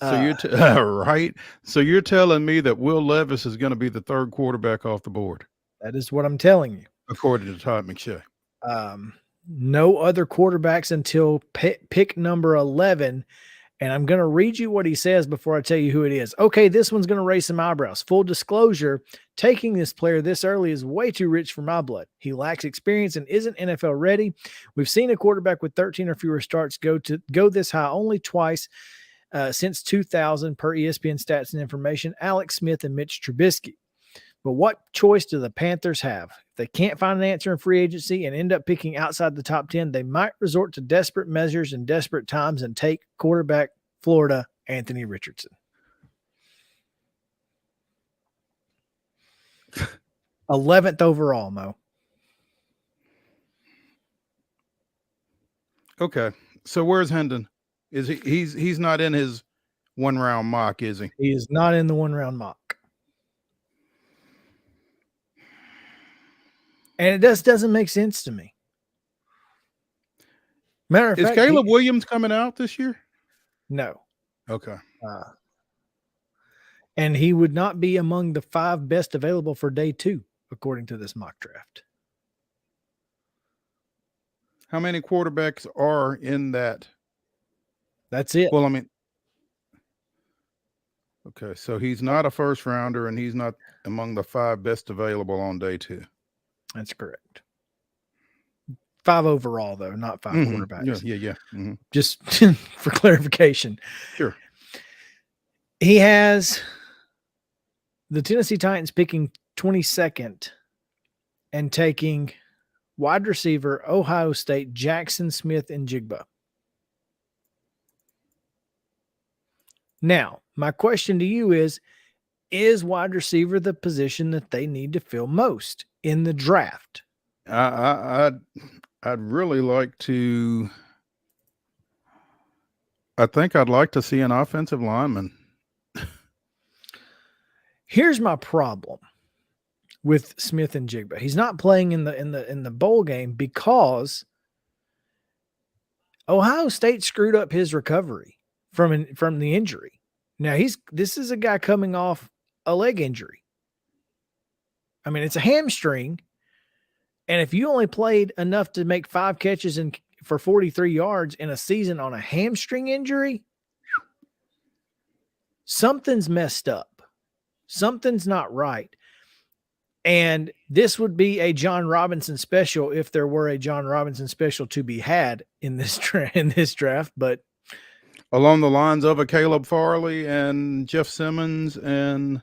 So you're right. So you're telling me that Will Levis is going to be the 3rd quarterback off the board. That is what I'm telling you. According to Todd McShay. No other quarterbacks until pick number 11. And I'm going to read you what he says before I tell you who it is. Okay, this one's going to raise some eyebrows. Full disclosure, taking this player this early is way too rich for my blood. He lacks experience and isn't NFL ready. We've seen a quarterback with 13 or fewer starts go this high only twice since 2000 per ESPN Stats and Information, Alex Smith and Mitch Trubisky. But what choice do the Panthers have? If they can't find an answer in free agency and end up picking outside the top 10, they might resort to desperate measures in desperate times and take quarterback Florida, Anthony Richardson. 11th overall, Mo. Okay. So where's Hendon? Is he's not in his 1-round mock, is he? He is not in the 1-round mock. And it doesn't make sense to me. Matter of fact, is Caleb Williams coming out this year? No. Okay. And he would not be among the 5 best available for day 2, according to this mock draft. How many quarterbacks are in that? That's it. Well, I mean, okay, so he's not a 1st rounder, and he's not among the 5 best available on day 2. That's correct. 5 overall, though, not 5 quarterbacks. Yeah. Mm-hmm. Just for clarification. Sure. He has the Tennessee Titans picking 22nd and taking wide receiver Ohio State Jackson Smith and Jigba. Now, my question to you is wide receiver the position that they need to fill most in the draft? I'd really like to. I think I'd like to see an offensive lineman. Here's my problem with Smith and Jigba. He's not playing in the bowl game because Ohio State screwed up his recovery from the injury. Now this is a guy coming off a leg injury. I mean, it's a hamstring, and if you only played enough to make 5 catches for 43 yards in a season on a hamstring injury, something's messed up. Something's not right. And this would be a John Robinson special if there were a John Robinson special to be had in this draft. But along the lines of a Caleb Farley and Jeff Simmons and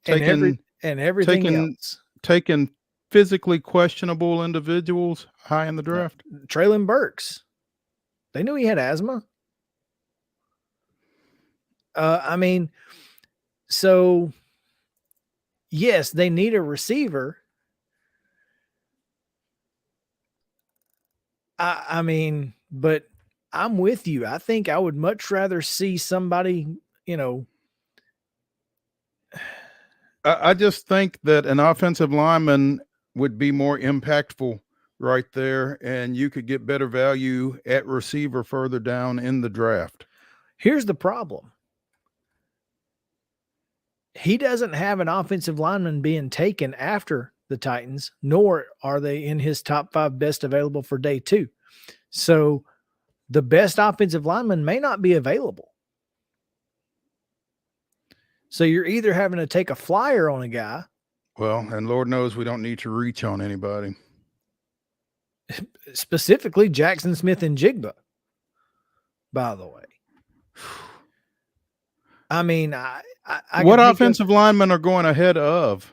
everything else. Taking physically questionable individuals high in the draft. Traylon Burks. They knew he had asthma. So, yes, they need a receiver. But I'm with you. I think I would much rather see somebody, I just think that an offensive lineman would be more impactful right there, and you could get better value at receiver further down in the draft. Here's the problem. He doesn't have an offensive lineman being taken after the Titans, nor are they in his top 5 best available for day 2. So the best offensive lineman may not be available. So you're either having to take a flyer on a guy. Well, and Lord knows we don't need to reach on anybody. Specifically Jackson Smith and Jigba, by the way. I mean, what offensive linemen are going ahead of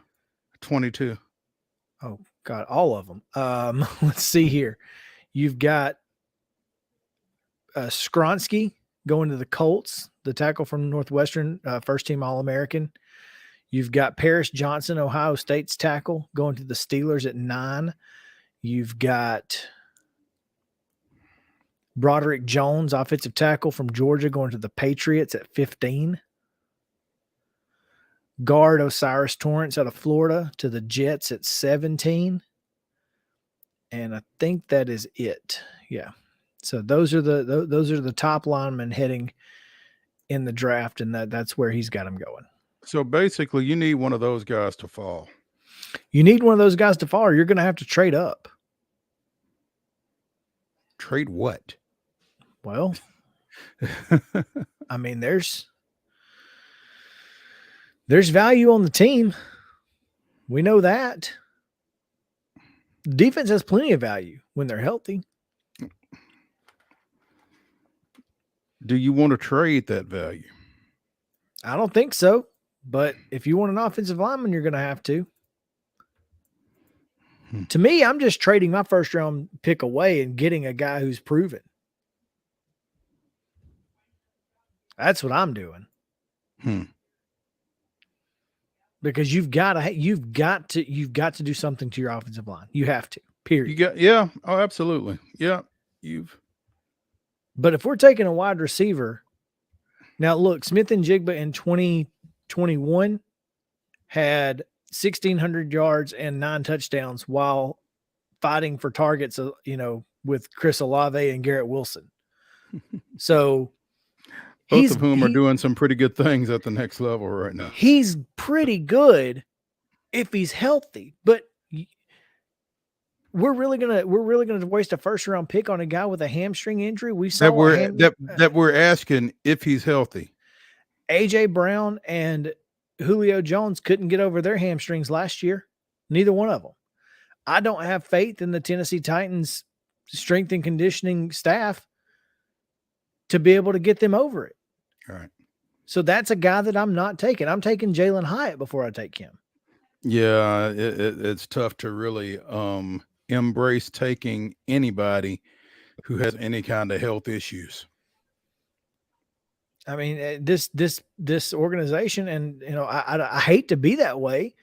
22? Oh, God, all of them. Let's see here. You've got Skronsky going to the Colts, the tackle from Northwestern, first-team All-American. You've got Paris Johnson, Ohio State's tackle, going to the Steelers at 9. You've got Broderick Jones, offensive tackle from Georgia, going to the Patriots at 15. Guard Osiris Torrance out of Florida to the Jets at 17. And I think that is it. Yeah. So those are the top linemen heading in the draft, and that's where he's got them going. So basically, you need one of those guys to fall. You need one of those guys to fall, or you're going to have to trade up. Trade what? Well, I mean, there's value on the team. We know that. The defense has plenty of value when they're healthy. Do you want to trade that value? I don't think so. But if you want an offensive lineman, you're going to have to. To me, I'm just trading my first round pick away and getting a guy who's proven. That's what I'm doing. Because you've got to do something to your offensive line. You have to. Period. Yeah. Oh, absolutely. Yeah. But if we're taking a wide receiver, now look, Smith and Jigba in 2021 had 1,600 yards and 9 touchdowns while fighting for targets, with Chris Olave and Garrett Wilson. So both of whom are doing some pretty good things at the next level right now. He's pretty good if he's healthy, but we're really gonna waste a first round pick on a guy with a hamstring injury. We saw that we're asking if he's healthy. AJ Brown and Julio Jones couldn't get over their hamstrings last year. Neither one of them. I don't have faith in the Tennessee Titans strength and conditioning staff to be able to get them over it. All right. So that's a guy that I'm not taking. I'm taking Jalen Hyatt before I take him. Yeah, it's tough to really embrace taking anybody who has any kind of health issues. I mean, this organization, and I hate to be that way,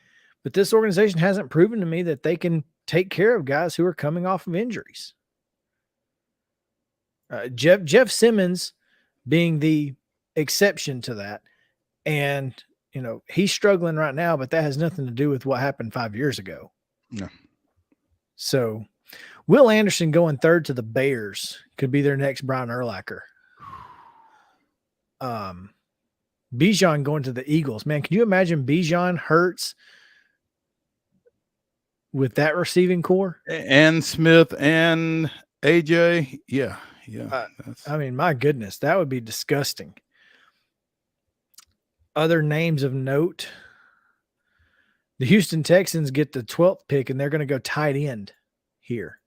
but this organization hasn't proven to me that they can take care of guys who are coming off of injuries. Jeff Simmons being the exception to that, and he's struggling right now, but that has nothing to do with what happened 5 years ago. No. So Will Anderson going third to the Bears could be their next Brian Urlacher. Bijan going to the Eagles. Man, can you imagine Bijan, Hurts with that receiving core? And Smith and AJ. Yeah. I mean, my goodness, that would be disgusting. Other names of note. The Houston Texans get the 12th pick, and they're going to go tight end here.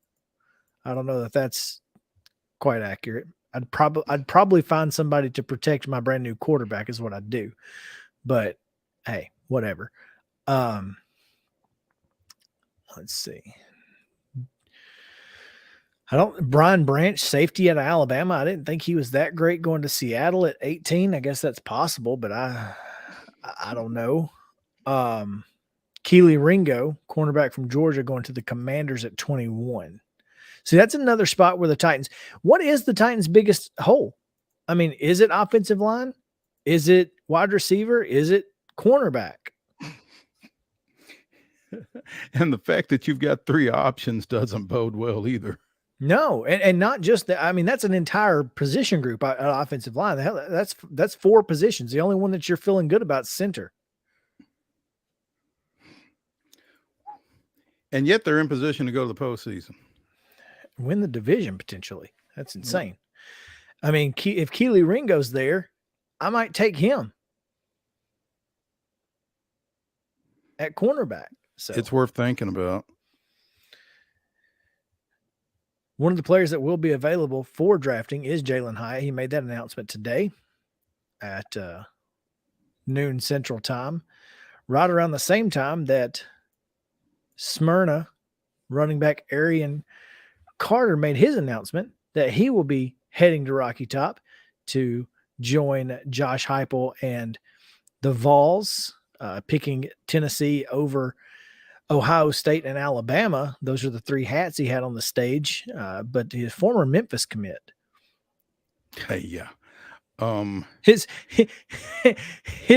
I don't know that that's quite accurate. I'd probably find somebody to protect my brand new quarterback is what I'd do. But hey, whatever. Let's see. Brian Branch, safety out of Alabama. I didn't think he was that great going to Seattle at 18. I guess that's possible, but I don't know. Keely Ringo, cornerback from Georgia, going to the Commanders at 21. See, that's another spot where the Titans. What is the Titans' biggest hole? I mean, is it offensive line? Is it wide receiver? Is it cornerback? And the fact that you've got 3 options doesn't bode well either. No, and not just that. I mean, that's an entire position group at offensive line. That's 4 positions. The only one that you're feeling good about is center. And yet they're in position to go to the postseason. Win the division potentially. That's insane. I mean, if Keely Ringo's there, I might take him at cornerback. So it's worth thinking about. One of the players that will be available for drafting is Jalen Hyatt. He made that announcement today at noon Central Time, right around the same time that Smyrna running back Arian Carter made his announcement that he will be heading to Rocky Top to join Josh Heupel and the VOLS, picking Tennessee over Ohio State and Alabama. Those are the 3 hats he had on the stage, but his former Memphis commit. Hey, yeah. His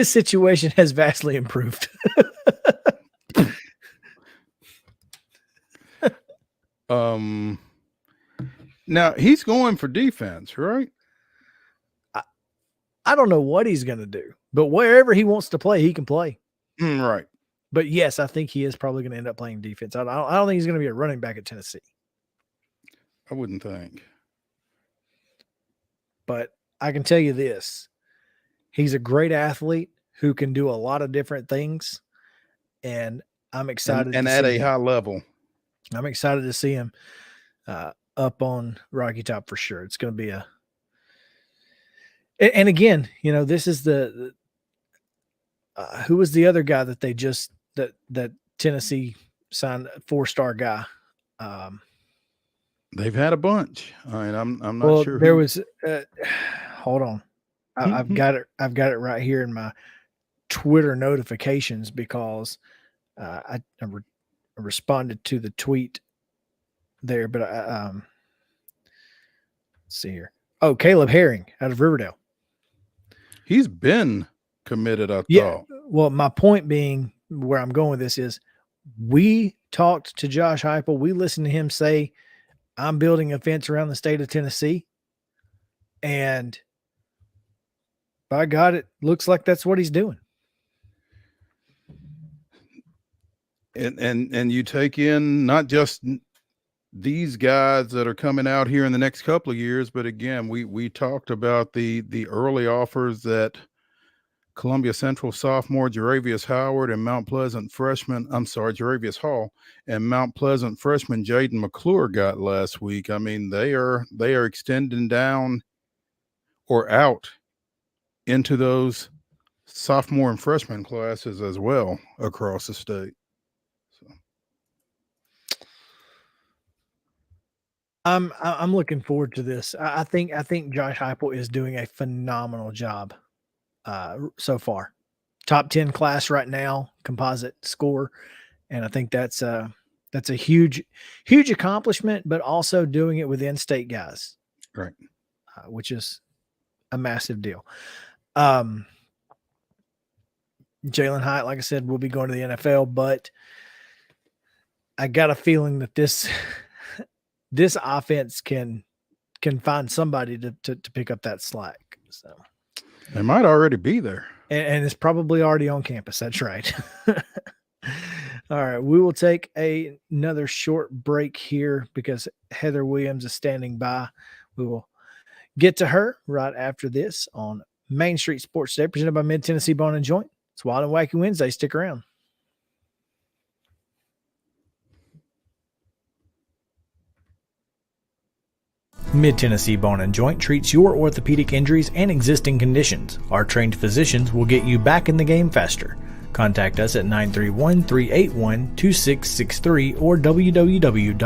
situation has vastly improved. Now he's going for defense, right? I don't know what he's going to do, but wherever he wants to play, he can play. Right. But yes, I think he is probably going to end up playing defense. I don't think he's going to be a running back at Tennessee. I wouldn't think. But I can tell you this. He's a great athlete who can do a lot of different things. And I'm excited. And at a high level. I'm excited to see him up on Rocky Top for sure. It's going to be and again, this is the who was the other guy that they just that Tennessee signed, a 4-star guy. They've had a bunch. I mean, I'm not sure. There was hold on. I've got it right here in my Twitter notifications because I responded to the tweet there, but let's see here. Oh, Caleb Herring out of Riverdale. He's been committed, I thought. Well, my point being, where I'm going with this is, we talked to Josh Heupel. We listened to him say, I'm building a fence around the state of Tennessee. And by God, it looks like that's what he's doing. And you take in not just these guys that are coming out here in the next couple of years, but again, we talked about the early offers that Columbia Central sophomore Jaravius Howard and Mount Pleasant freshman, Jaravius Hall and Mount Pleasant freshman Jaden McClure got last week. I mean, they are extending down or out into those sophomore and freshman classes as well across the state. So I'm looking forward to this. I think Josh Heupel is doing a phenomenal job so far. Top 10 class right now, composite score, and I think that's a huge accomplishment. But also doing it with in-state guys, right, which is a massive deal. Jalen Hyatt, like I said, will be going to the NFL, but I got a feeling that this offense can find somebody to pick up that slack. So they might already be there. And it's probably already on campus. That's right. All right. We will take another short break here because Heather Williams is standing by. We will get to her right after this on Main Street Sports Today, presented by Mid-Tennessee Bone and Joint. It's Wild and Wacky Wednesday. Stick around. Mid-Tennessee Bone and Joint treats your orthopedic injuries and existing conditions. Our trained physicians will get you back in the game faster. Contact us at 931-381-2663 or www.mtbj.net.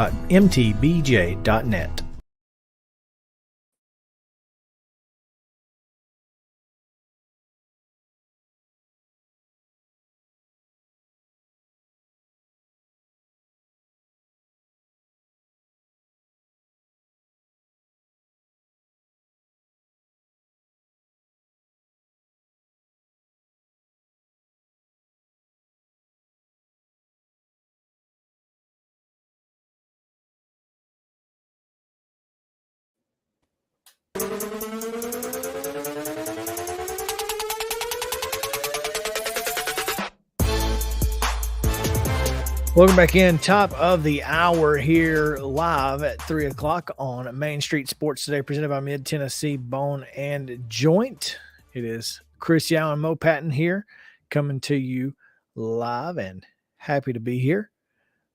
Welcome back in. Top of the hour here live at 3 o'clock on Main Street Sports Today, presented by Mid-Tennessee Bone and Joint. It is Chris Yow and Mo Patton here coming to you live and happy to be here.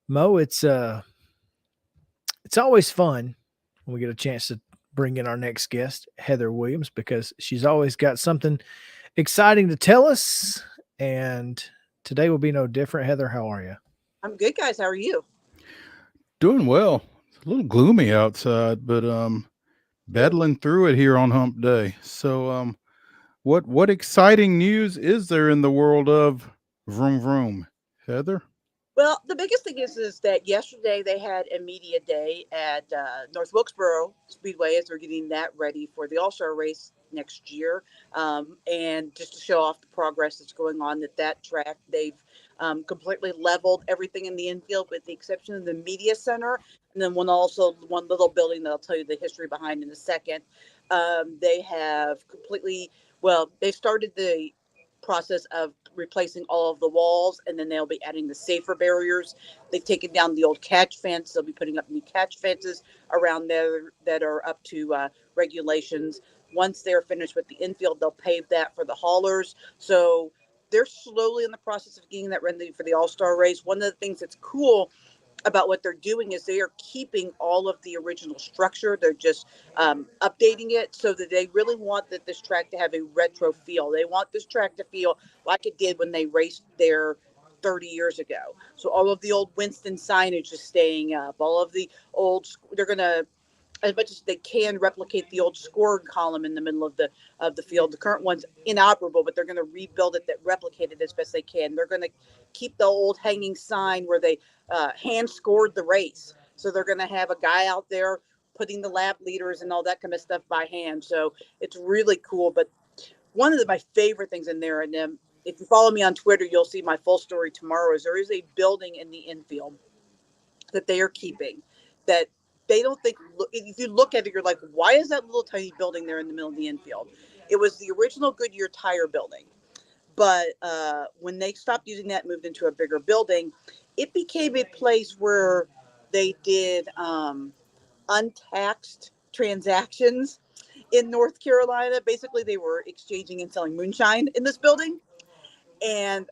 Mo, it's always fun when we get a chance to bring in our next guest, Heather Williams, because she's always got something exciting to tell us, and today will be no different. Heather, how are you? I'm good, guys. How are you? Doing well. It's a little gloomy outside, but battling through it here on Hump Day. So what exciting news is there in the world of vroom vroom, Heather? Well, the biggest thing is that yesterday they had a media day at North Wilkesboro Speedway as they're getting that ready for the All-Star race next year. And just to show off the progress that's going on at that track, they've completely leveled everything in the infield with the exception of the media center. And then one little building that I'll tell you the history behind in a second. They have they started the process of replacing all of the walls, and then they'll be adding the safer barriers. They've taken down the old catch fence. They'll be putting up new catch fences around there that are up to regulations. Once they're finished with the infield, they'll pave that for the haulers. So they're slowly in the process of getting that ready for the All-Star race. One of the things that's cool about what they're doing is they are keeping all of the original structure. They're just updating it so that they really want this track to have a retro feel. They want this track to feel like it did when they raced there 30 years ago. So all of the old Winston signage is staying up. All of the they're going to, as much as they can, replicate the old score column in the middle of the field. The current one's inoperable, but they're going to rebuild it, that replicate it as best they can. They're going to keep the old hanging sign where they hand scored the race. So they're going to have a guy out there putting the lap leaders and all that kind of stuff by hand. So it's really cool. But one of my favorite things in there, and if you follow me on Twitter, you'll see my full story tomorrow, is there is a building in the infield that they are keeping that they don't think, if you look at it, you're like, why is that little tiny building there in the middle of the infield? It was the original Goodyear tire building. But when they stopped using that, moved into a bigger building, it became a place where they did untaxed transactions in North Carolina. Basically, they were exchanging and selling moonshine in this building. And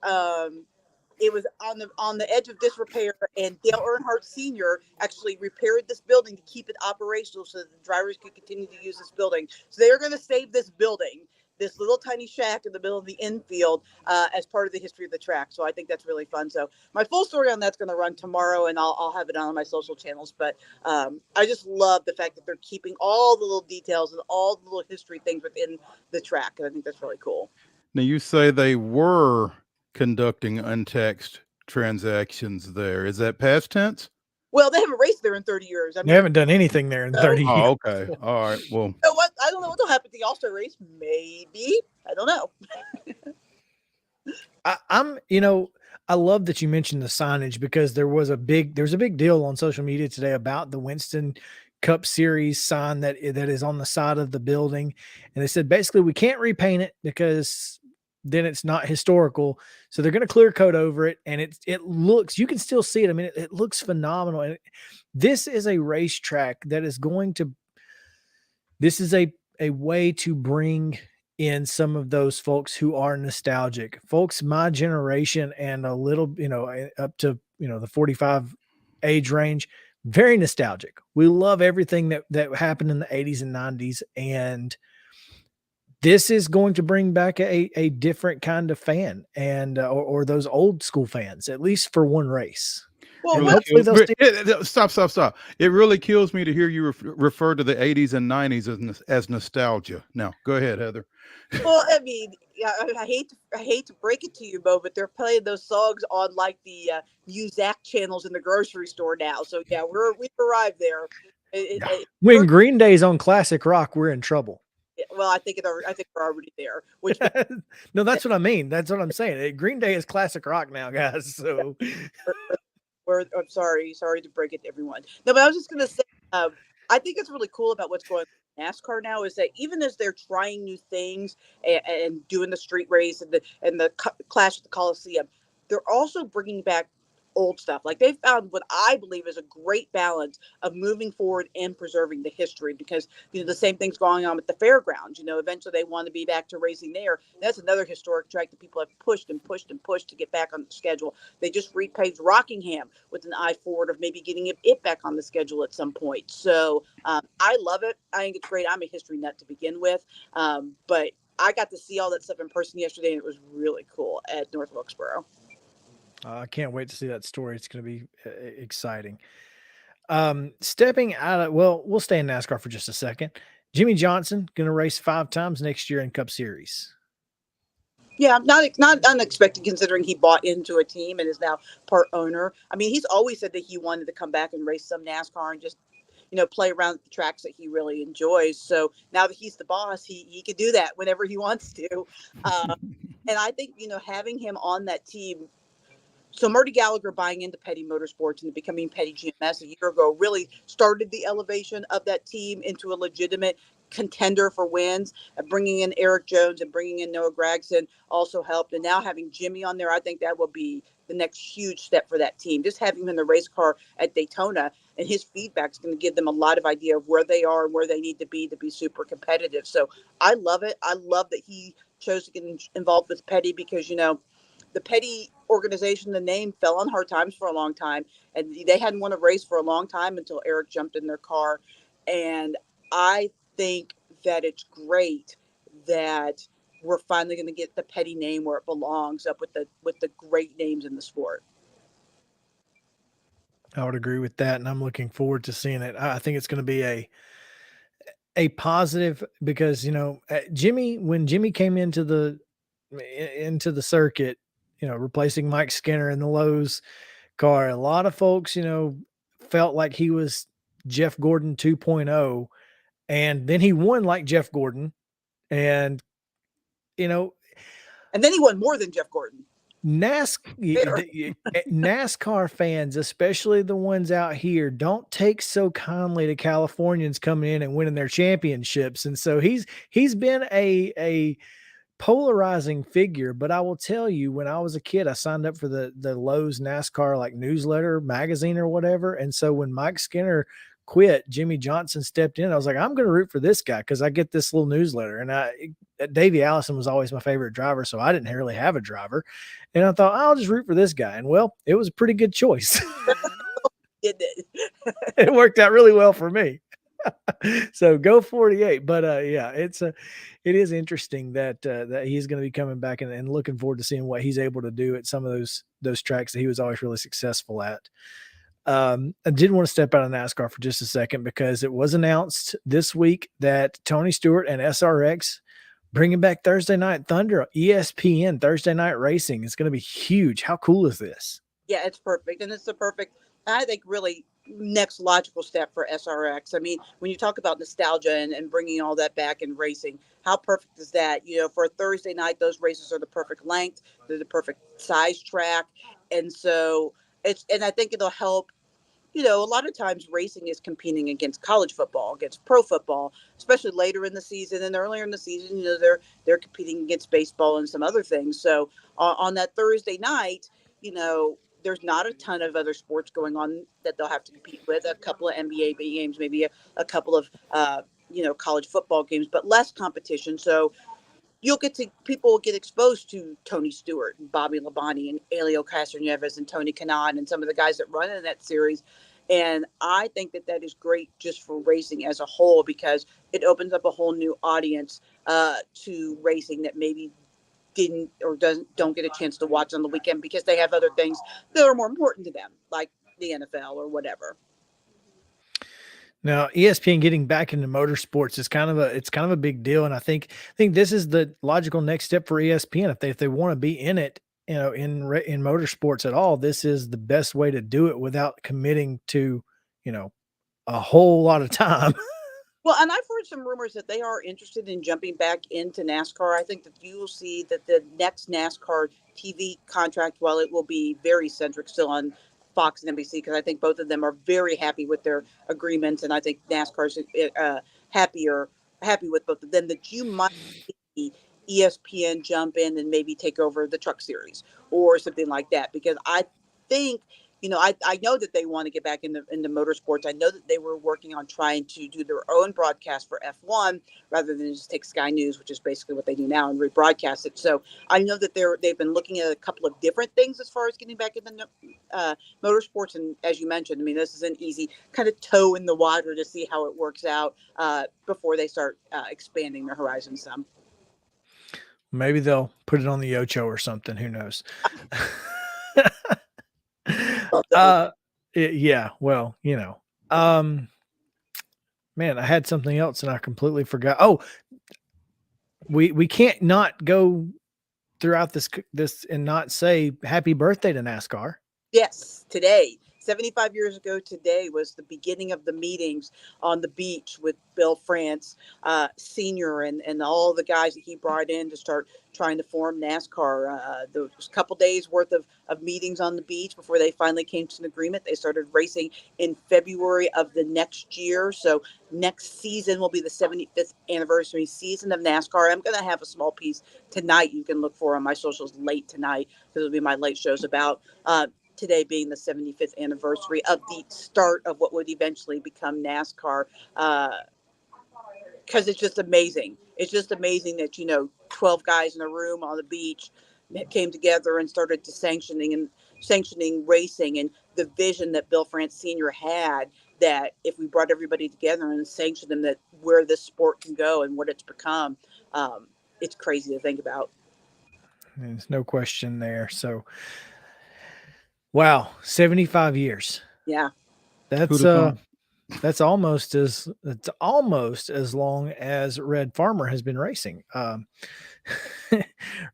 it was on the edge of disrepair, and Dale Earnhardt Sr. actually repaired this building to keep it operational so that the drivers could continue to use this building. So they're going to save this building this little tiny shack in the middle of the infield as part of the history of the track. So I think that's really fun. So my full story on that's going to run tomorrow, and I'll have it on my social channels. But I just love the fact that they're keeping all the little details and all the little history things within the track. And I think that's really cool. Now, you say they were conducting untaxed transactions there. Is that past tense? Well, they haven't raced there in 30 years. I mean, They haven't done anything there in 30 years. Oh, okay. All right. Well, you know what? I don't know what will happen at the All-Star race. Maybe. I don't know. I love that you mentioned the signage, because there's a big deal on social media today about the Winston Cup Series sign that is on the side of the building. And they said, basically, we can't repaint it because then it's not historical. So they're going to clear coat over it. And it looks, you can still see it. I mean, it looks phenomenal. And this is a racetrack that is this is a way to bring in some of those folks who are nostalgic folks, my generation, and a little, up to, the 45 age range, very nostalgic. We love everything that happened in the 80s and 90s. And this is going to bring back a different kind of fan, and or those old school fans, at least for one race. Well, hopefully stop. It really kills me to hear you refer to the 80s and 90s as nostalgia. Now, go ahead, Heather. Well, I mean, yeah, I hate to break it to you, Bo, but they're playing those songs on like the Muzak channels in the grocery store now. So yeah, we've arrived there. When Green Day's on classic rock, we're in trouble. Well, I think we're already there. Which no, that's what I mean. That's what I'm saying. Green Day is classic rock now, guys. So I'm sorry to break it to everyone. No, but I was just going to say, I think it's really cool about what's going on in NASCAR now is that even as they're trying new things and doing the street race and the clash at the Coliseum, they're also bringing back old stuff. Like they found what I believe is a great balance of moving forward and preserving the history, because the same thing's going on with the fairgrounds. Eventually they want to be back to racing there. That's another historic track that people have pushed and pushed and pushed to get back on the schedule. They just repaved Rockingham with an eye forward of maybe getting it back on the schedule at some point. So I love it. I think it's great. I'm a history nut to begin with, but I got to see all that stuff in person yesterday, and it was really cool at North Wilkesboro. I can't wait to see that story. It's going to be exciting. Stepping out of, we'll stay in NASCAR for just a second. Jimmy Johnson going to race 5 times next year in Cup Series. Yeah, not unexpected considering he bought into a team and is now part owner. I mean, he's always said that he wanted to come back and race some NASCAR and just, play around at the tracks that he really enjoys. So now that he's the boss, he can do that whenever he wants to. And I think, having him on that team. So Marty Gallagher buying into Petty Motorsports and becoming Petty GMS a year ago really started the elevation of that team into a legitimate contender for wins. Bringing in Eric Jones and bringing in Noah Gragson also helped. And now having Jimmy on there, I think that will be the next huge step for that team. Just having him in the race car at Daytona and his feedback is going to give them a lot of idea of where they are and where they need to be super competitive. So I love it. I love that he chose to get involved with Petty because, the Petty organization, the name fell on hard times for a long time, and they hadn't won a race for a long time until Eric jumped in their car. And I think that it's great that we're finally going to get the Petty name where it belongs, up with the great names in the sport. I would agree with that, and I'm looking forward to seeing it. I think it's going to be a positive because when Jimmy came into the circuit, replacing Mike Skinner in the Lowe's car, a lot of folks, felt like he was Jeff Gordon 2.0, and then he won like Jeff Gordon, and then he won more than Jeff Gordon. NASCAR fans, especially the ones out here, don't take so kindly to Californians coming in and winning their championships, and so he's been a polarizing figure. But I will tell you, when I was a kid, I signed up for the Lowe's NASCAR newsletter magazine or whatever. And so when Mike Skinner quit, Jimmy Johnson stepped in. I was like, I'm going to root for this guy because I get this little newsletter. And Davey Allison was always my favorite driver, so I didn't really have a driver. And I thought, I'll just root for this guy. And well, it was a pretty good choice. It did. It worked out really well for me. So go 48. But yeah, it is interesting that that he's going to be coming back and looking forward to seeing what he's able to do at some of those tracks that he was always really successful at. I did want to step out of NASCAR for just a second because it was announced this week that Tony Stewart and SRX bringing back Thursday Night Thunder, ESPN Thursday Night Racing. It's going to be huge. How cool is this? Yeah, it's perfect. And it's the perfect, I think, really next logical step for SRX. I mean, when you talk about nostalgia and bringing all that back in racing, how perfect is that? You know, for a Thursday night, those races are the perfect length. They're the perfect size track. And so and I think it'll help. You know, a lot of times racing is competing against college football, against pro football, especially later in the season and earlier in the season. You know, they're competing against baseball and some other things. So on that Thursday night, you know, there's not a ton of other sports going on that they'll have to compete with. A couple of NBA games, maybe a couple of college football games, but less competition. So people will get exposed to Tony Stewart and Bobby Labonte and Elio Castroneves and Tony Kanaan and some of the guys that run in that series. And I think that is great just for racing as a whole, because it opens up a whole new audience to racing that maybe didn't or don't get a chance to watch on the weekend because they have other things that are more important to them, like the NFL or whatever. Now, ESPN getting back into motorsports is kind of a big deal, and I think this is the logical next step for ESPN if they want to be in it, you know, in motorsports at all. This is the best way to do it without committing to, you know, a whole lot of time. Well, and I've heard some rumors that they are interested in jumping back into NASCAR. I think that you will see that the next NASCAR TV contract, while it will be very centric still on Fox and NBC, because I think both of them are very happy with their agreements, and I think NASCAR's happy with both of them, that you might see ESPN jump in and maybe take over the Truck Series or something like that, because I think, you know, I know that they want to get back into motorsports. I know that they were working on trying to do their own broadcast for F1 rather than just take Sky News, which is basically what they do now, and rebroadcast it. So I know that they've been looking at a couple of different things as far as getting back into motorsports. And as you mentioned, I mean, this is an easy kind of toe in the water to see how it works out before they start expanding their horizons some. Maybe they'll put it on the Ocho or something. Who knows? Yeah, well, you know, man, I had something else and I completely forgot. Oh, we can't not go throughout this and not say happy birthday to NASCAR. Yes, today, 75 years ago today, was the beginning of the meetings on the beach with Bill France Sr. and all the guys that he brought in to start trying to form NASCAR. There was a couple days worth of meetings on the beach before they finally came to an agreement. They started racing in February of the next year. So next season will be the 75th anniversary season of NASCAR. I'm going to have a small piece tonight you can look for on my socials late tonight, because it'll be my late shows about today being the 75th anniversary of the start of what would eventually become NASCAR. Because it's just amazing. It's just amazing that, you know, 12 guys in a room on the beach came together and started to sanctioning racing, and the vision that Bill France Sr. had, that if we brought everybody together and sanctioned them, that where this sport can go and what it's become, it's crazy to think about. There's no question there. So, wow, 75 years. Yeah. That's almost as long as Red Farmer has been racing.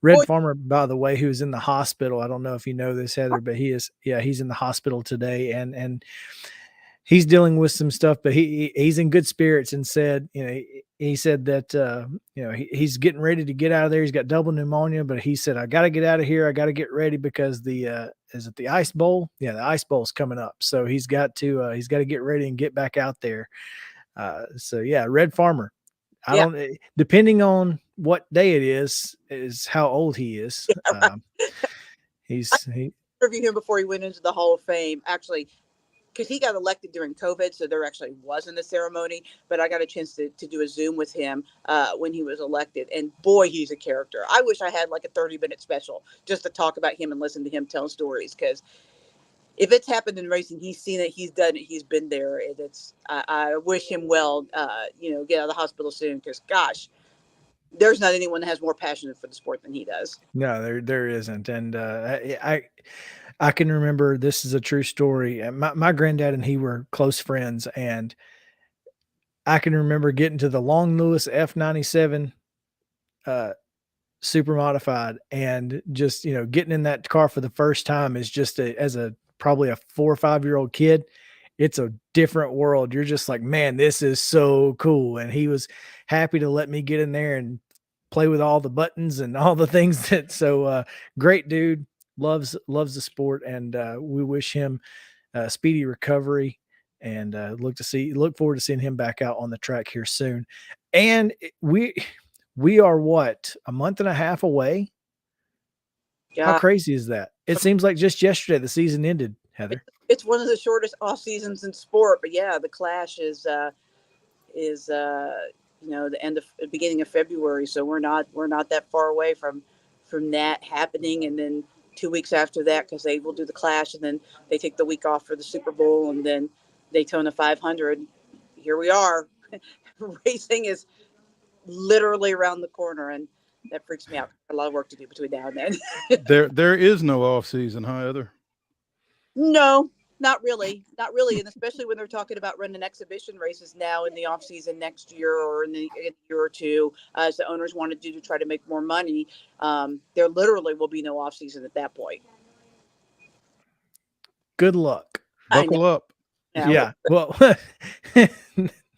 Red Farmer, by the way, who's in the hospital. I don't know if you know this, Heather, but he's in the hospital today, and he's dealing with some stuff, but he's in good spirits, and said, you know, he said that, you know, he's getting ready to get out of there. He's got double pneumonia, but he said, I got to get out of here. I got to get ready because is it the Ice Bowl? Yeah, the Ice Bowl's coming up. So he's got to get ready and get back out there. So yeah, Red Farmer. Depending on what day it is how old he is. Yeah, right. He interviewed him before he went into the Hall of Fame, actually, because he got elected during COVID, so there actually wasn't a ceremony, but I got a chance to do a Zoom with him when he was elected, and boy, he's a character. I wish I had like a 30-minute special just to talk about him and listen to him tell stories, because if it's happened in racing, he's seen it, he's done it, he's been there. And I wish him well, get out of the hospital soon, because gosh, there's not anyone that has more passion for the sport than he does. No, there isn't. And I can remember, this is a true story. My granddad and he were close friends, and I can remember getting to the Long Lewis F97 super modified, and just, getting in that car for the first time is just probably a 4 or 5 year old kid. It's a different world. You're just like, man, this is so cool. And he was happy to let me get in there and play with all the buttons and all the things great dude, loves the sport. And we wish him speedy recovery, and look forward to seeing him back out on the track here soon. And we are what, a month and a half away? Yeah. How crazy is that? It seems like just yesterday the season ended, Heather. It's one of the shortest off seasons in sport, but yeah, the Clash is the beginning of February, so we're not that far away from that happening. And then 2 weeks after that, because they will do the Clash, and then they take the week off for the Super Bowl, and then Daytona 500. Here we are. Racing is literally around the corner, and that freaks me out. A lot of work to do between now and then. There is no off season, huh, Heather? No, not really. And especially when they're talking about running exhibition races now in the off season next year, or in a year or two, as the owners want to do to try to make more money. There literally will be no off season at that point. Good luck. Buckle up. Yeah. Well,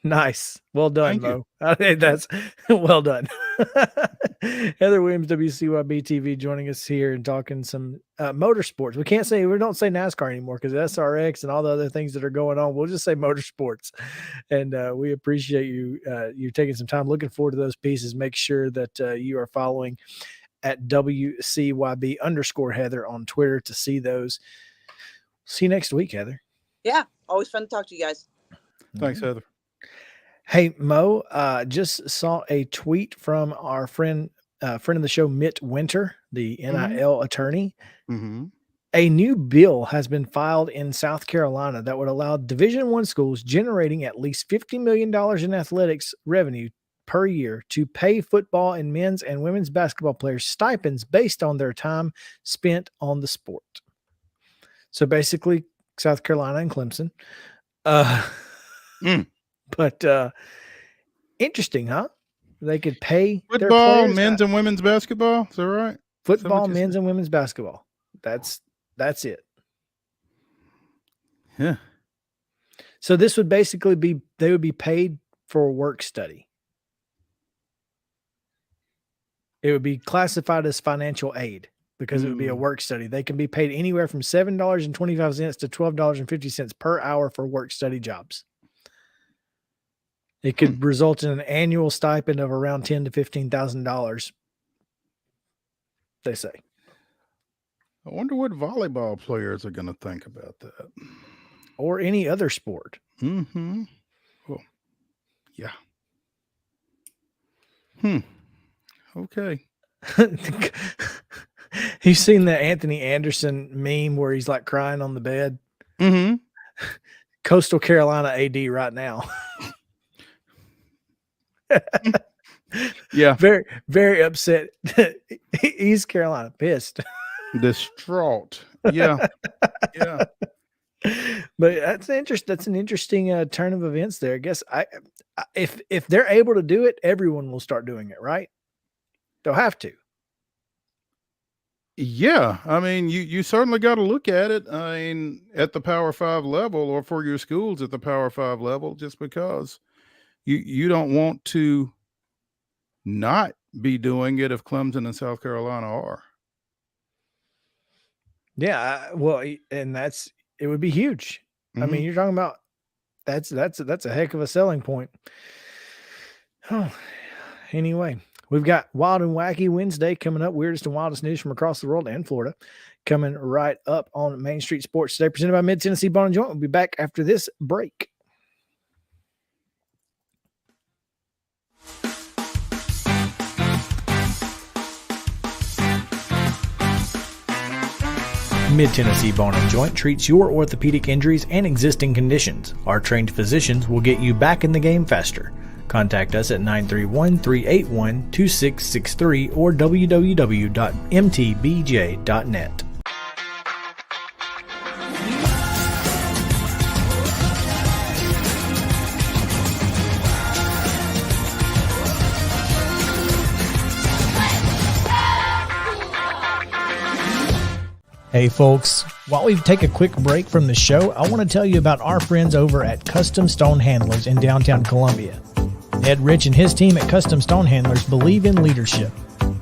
nice. Well done, Mo. I think that's well done. Heather Williams, WCYB-TV, joining us here and talking some motorsports. We don't say NASCAR anymore, because SRX and all the other things that are going on. We'll just say motorsports. And we appreciate you taking some time. Looking forward to those pieces. Make sure that you are following at WCYB_Heather on Twitter to see those. See you next week, Heather. Yeah, always fun to talk to you guys. Thanks, Heather. Hey, Mo, just saw a tweet from our friend of the show, Mitt Winter, the NIL attorney. Mm-hmm. A new bill has been filed in South Carolina that would allow Division I schools generating at least $50 million in athletics revenue per year to pay football and men's and women's basketball players stipends based on their time spent on the sport. So basically, South Carolina and Clemson. But interesting, huh? They could pay football, men's and women's basketball. Is that right? Football, men's and women's basketball. That's it. Yeah. So this would basically be, they would be paid for work study. It would be classified as financial aid, because it would be a work study. They can be paid anywhere from $7.25 to $12.50 per hour for work study jobs. It could result in an annual stipend of around $10,000 to $15,000, they say. I wonder what volleyball players are going to think about that. Or any other sport. Mm-hmm. Well, yeah. Okay. You've seen the Anthony Anderson meme where he's like crying on the bed? Mm-hmm. Coastal Carolina AD right now. Yeah. Very, very upset. East Carolina, pissed. Distraught. Yeah. Yeah. But that's an interesting turn of events there. I guess if they're able to do it, everyone will start doing it, right? They'll have to. Yeah. I mean, you certainly got to look at it. I mean, at the Power 5 level, or for your schools at the Power 5 level, just because you don't want to not be doing it if Clemson and South Carolina are. Yeah. Well, and it would be huge. Mm-hmm. I mean, you're talking about that's a heck of a selling point. Oh, anyway, we've got Wild and Wacky Wednesday coming up. Weirdest and wildest news from across the world and Florida coming right up on Main Street Sports today, presented by Mid-Tennessee Bar and Joint. We'll be back after this break. Mid-Tennessee Bone and Joint treats your orthopedic injuries and existing conditions. Our trained physicians will get you back in the game faster. Contact us at 931-381-2663 or www.mtbj.net. Hey folks, while we take a quick break from the show, I want to tell you about our friends over at Custom Stone Handlers in downtown Columbia. Ed Rich and his team at Custom Stone Handlers believe in leadership.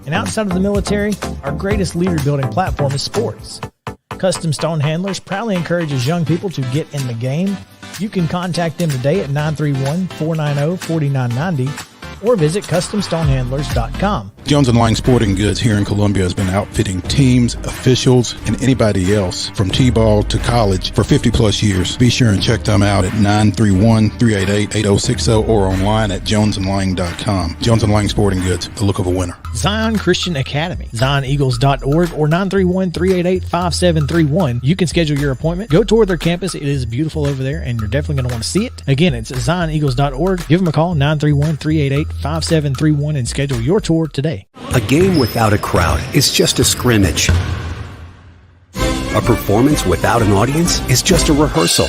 And outside of the military, our greatest leader building platform is sports. Custom Stone Handlers proudly encourages young people to get in the game. You can contact them today at 931-490-4990 or visit CustomStonehandlers.com. Jones & Lang Sporting Goods here in Columbia has been outfitting teams, officials, and anybody else from T-ball to college for 50-plus years. Be sure and check them out at 931-388-8060 or online at jonesandlang.com. Jones & Lang Sporting Goods, the look of a winner. Zion Christian Academy, ZionEagles.org or 931-388-5731. You can schedule your appointment. Go tour their campus. It is beautiful over there, and you're definitely going to want to see it. Again, it's ZionEagles.org. Give them a call, 931-388-5731, and schedule your tour today. A game without a crowd is just a scrimmage. A performance without an audience is just a rehearsal.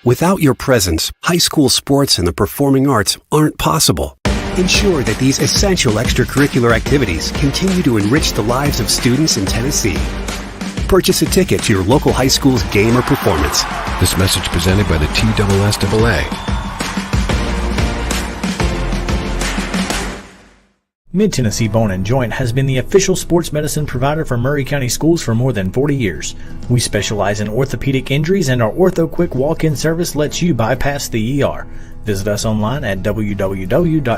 Without your presence, high school sports and the performing arts aren't possible. Ensure that these essential extracurricular activities continue to enrich the lives of students in Tennessee. Purchase a ticket to your local high school's game or performance. This message presented by the TSSAA. Mid-Tennessee Bone and Joint has been the official sports medicine provider for Maury County Schools for more than 40 years. We specialize in orthopedic injuries, and our Ortho Quick walk-in service lets you bypass the ER. Visit us online at www.mtbj.net.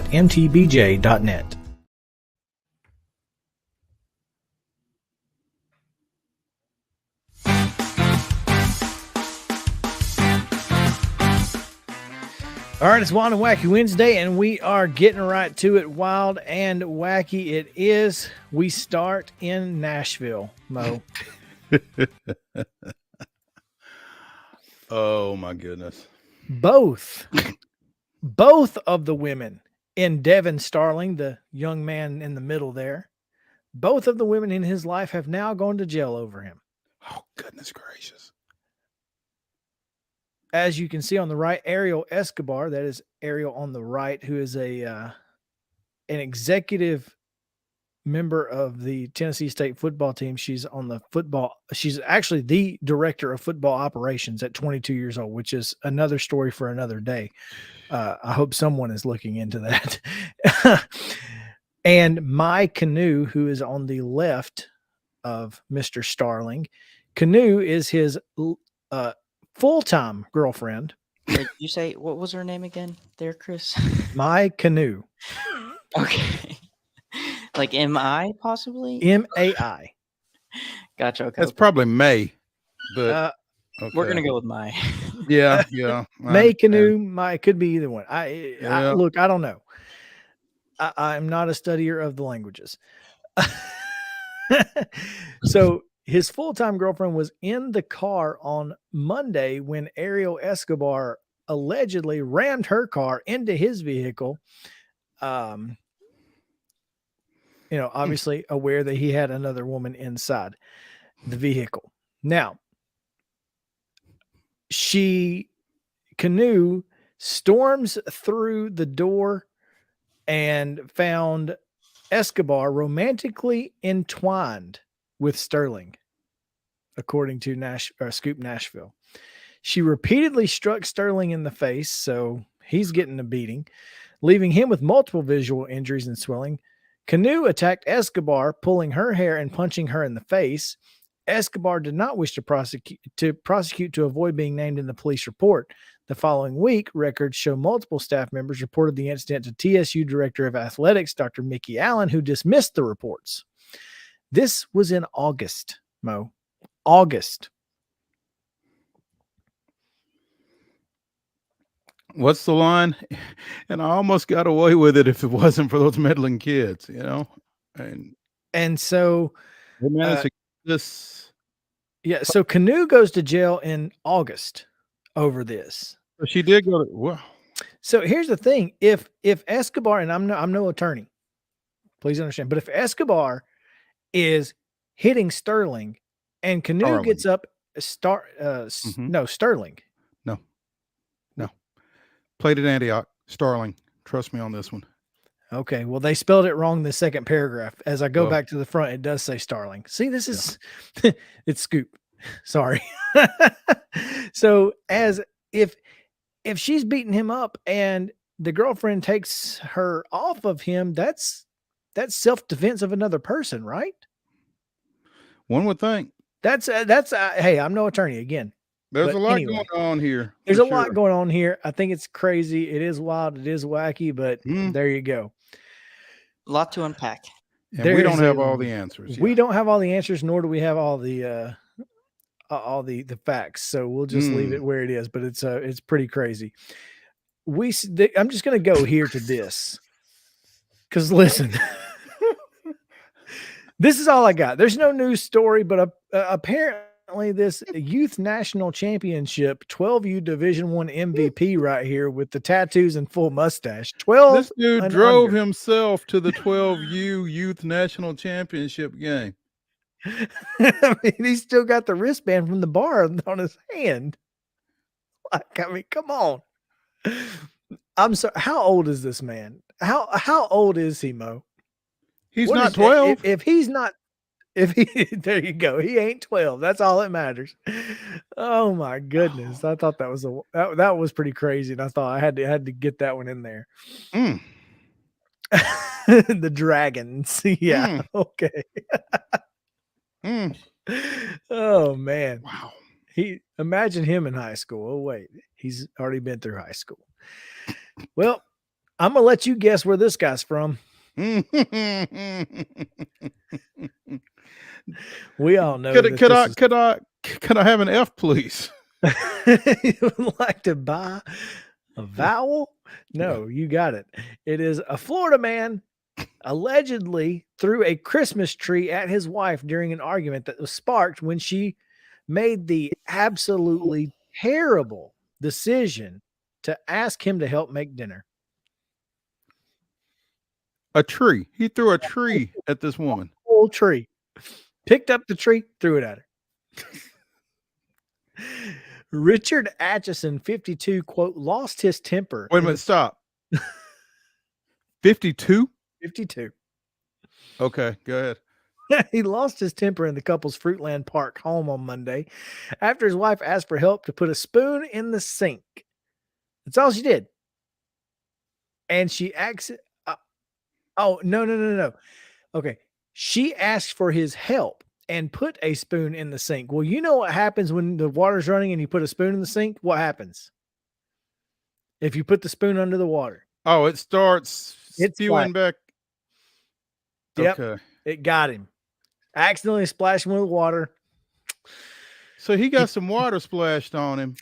All right, it's Wild and Wacky Wednesday, and we are getting right to it. Wild and wacky it is. We start in Nashville, Mo. Oh, my goodness. Both of the women in Devin Starling, the young man in the middle there, both of the women in his life have now gone to jail over him. Oh, goodness gracious. As you can see on the right, Ariel Escobar, that is Ariel on the right, who is an executive member of the Tennessee State football team. She's actually the director of football operations at 22 years old, which is another story for another day. I hope someone is looking into that. And Mai Canoe, who is on the left of Mr. Starling. Canoe is his full-time girlfriend. Wait, you say, what was her name again there, Chris? Mai Canoe. Okay. Like M-I, possibly? M-A-I. Gotcha. Okay. That's probably May, but okay. We're going to go with Mai. Yeah. Mai Canoe, Mai, could be either one. Look, I don't know. I'm not a studier of the languages. So his full-time girlfriend was in the car on Monday when Ariel Escobar allegedly rammed her car into his vehicle. Obviously aware that he had another woman inside the vehicle. Now, Canoe storms through the door and found Escobar romantically entwined with Sterling, according to Scoop Nashville. She repeatedly struck Sterling in the face, so he's getting a beating, leaving him with multiple visual injuries and swelling. Canoe attacked Escobar, pulling her hair and punching her in the face. Escobar did not wish to prosecute to avoid being named in the police report. The following week, records show multiple staff members reported the incident to TSU Director of Athletics, Dr. Mickey Allen, who dismissed the reports. This was in August, Mo. August. What's the line? And I almost got away with it if it wasn't for those meddling kids, And so they managed to get this Yeah. So Canoe goes to jail in August over this. She did go to, well. So here's the thing. If Escobar, and I'm no attorney, please understand, but if Escobar is hitting Sterling and Canoe gets up, no, Sterling. No. Played at Antioch. Starling. Trust me on this one. Okay, well, they spelled it wrong in the second paragraph. As I go back to the front, it does say Starling. See, this is it's Scoop. Sorry. So as if she's beating him up and the girlfriend takes her off of him, that's self-defense of another person, right? One would think. That's hey, I'm no attorney again. There's a lot going on here. There's a lot going on here. I think it's crazy. It is wild. It is wacky, but there you go. A lot to unpack. And we don't have all the answers. We don't have all the answers, nor do we have all the facts. So we'll just leave it where it is. But it's pretty crazy. I'm just going to go here to this, because listen, this is all I got. There's no news story, but apparently this youth national championship 12U Division I MVP right here with the tattoos and full mustache. 12. This dude drove himself to the 12U youth national championship game. I mean, he's still got the wristband from the bar on his hand. Like, I mean, come on. I'm sorry. How old is this man? How old is he, Mo? He's not 12. If he's not, there you go. He ain't 12. That's all that matters. Oh my goodness. I thought that was that was pretty crazy. And I thought I had to get that one in there. The dragons. Yeah. Okay. Oh man. Wow. Imagine him in high school. Oh wait, he's already been through high school. Well, I'm gonna let you guess where this guy's from. We all know. Could I have an F, please? You would like to buy a vowel? No, you got it. It is a Florida man allegedly threw a Christmas tree at his wife during an argument that was sparked when she made the absolutely terrible decision to ask him to help make dinner. A tree. He threw a tree at this woman. A whole tree. Picked up the tree, threw it at her. Richard Atchison, 52, quote, lost his temper. Wait a minute, stop. 52? 52. Okay, go ahead. He lost his temper in the couple's Fruitland Park home on Monday after his wife asked for help to put a spoon in the sink. That's all she did. And she asked, no. Okay. She asked for his help and put a spoon in the sink. Well, you know what happens when the water's running and you put a spoon in the sink? What happens if you put the spoon under the water? Oh, it starts spewing back. Yep. Okay. It got him. Accidentally splashed him with water. So he got some water splashed on him.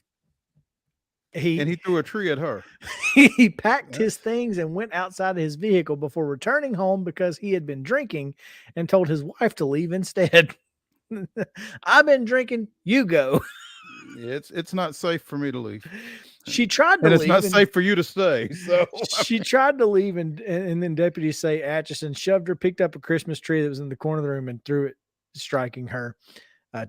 And he threw a tree at her. He packed his things and went outside of his vehicle before returning home because he had been drinking and told his wife to leave instead. I've been drinking. You go. It's not safe for me to leave. She tried to leave. It's not safe for you to stay. So she tried to leave, and then deputies say Atchison shoved her, picked up a Christmas tree that was in the corner of the room and threw it, striking her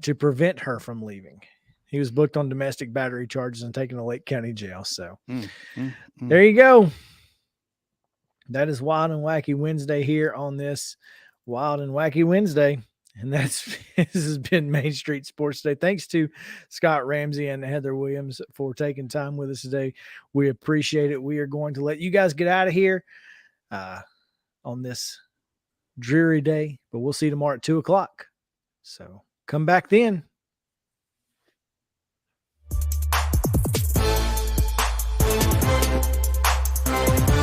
to prevent her from leaving. He was booked on domestic battery charges and taken to Lake County Jail. So there you go. That is Wild and Wacky Wednesday here on this Wild and Wacky Wednesday. And this has been Main Street Sports Day. Thanks to Scott Ramsey and Heather Williams for taking time with us today. We appreciate it. We are going to let you guys get out of here on this dreary day, but we'll see you tomorrow at 2:00. So come back then.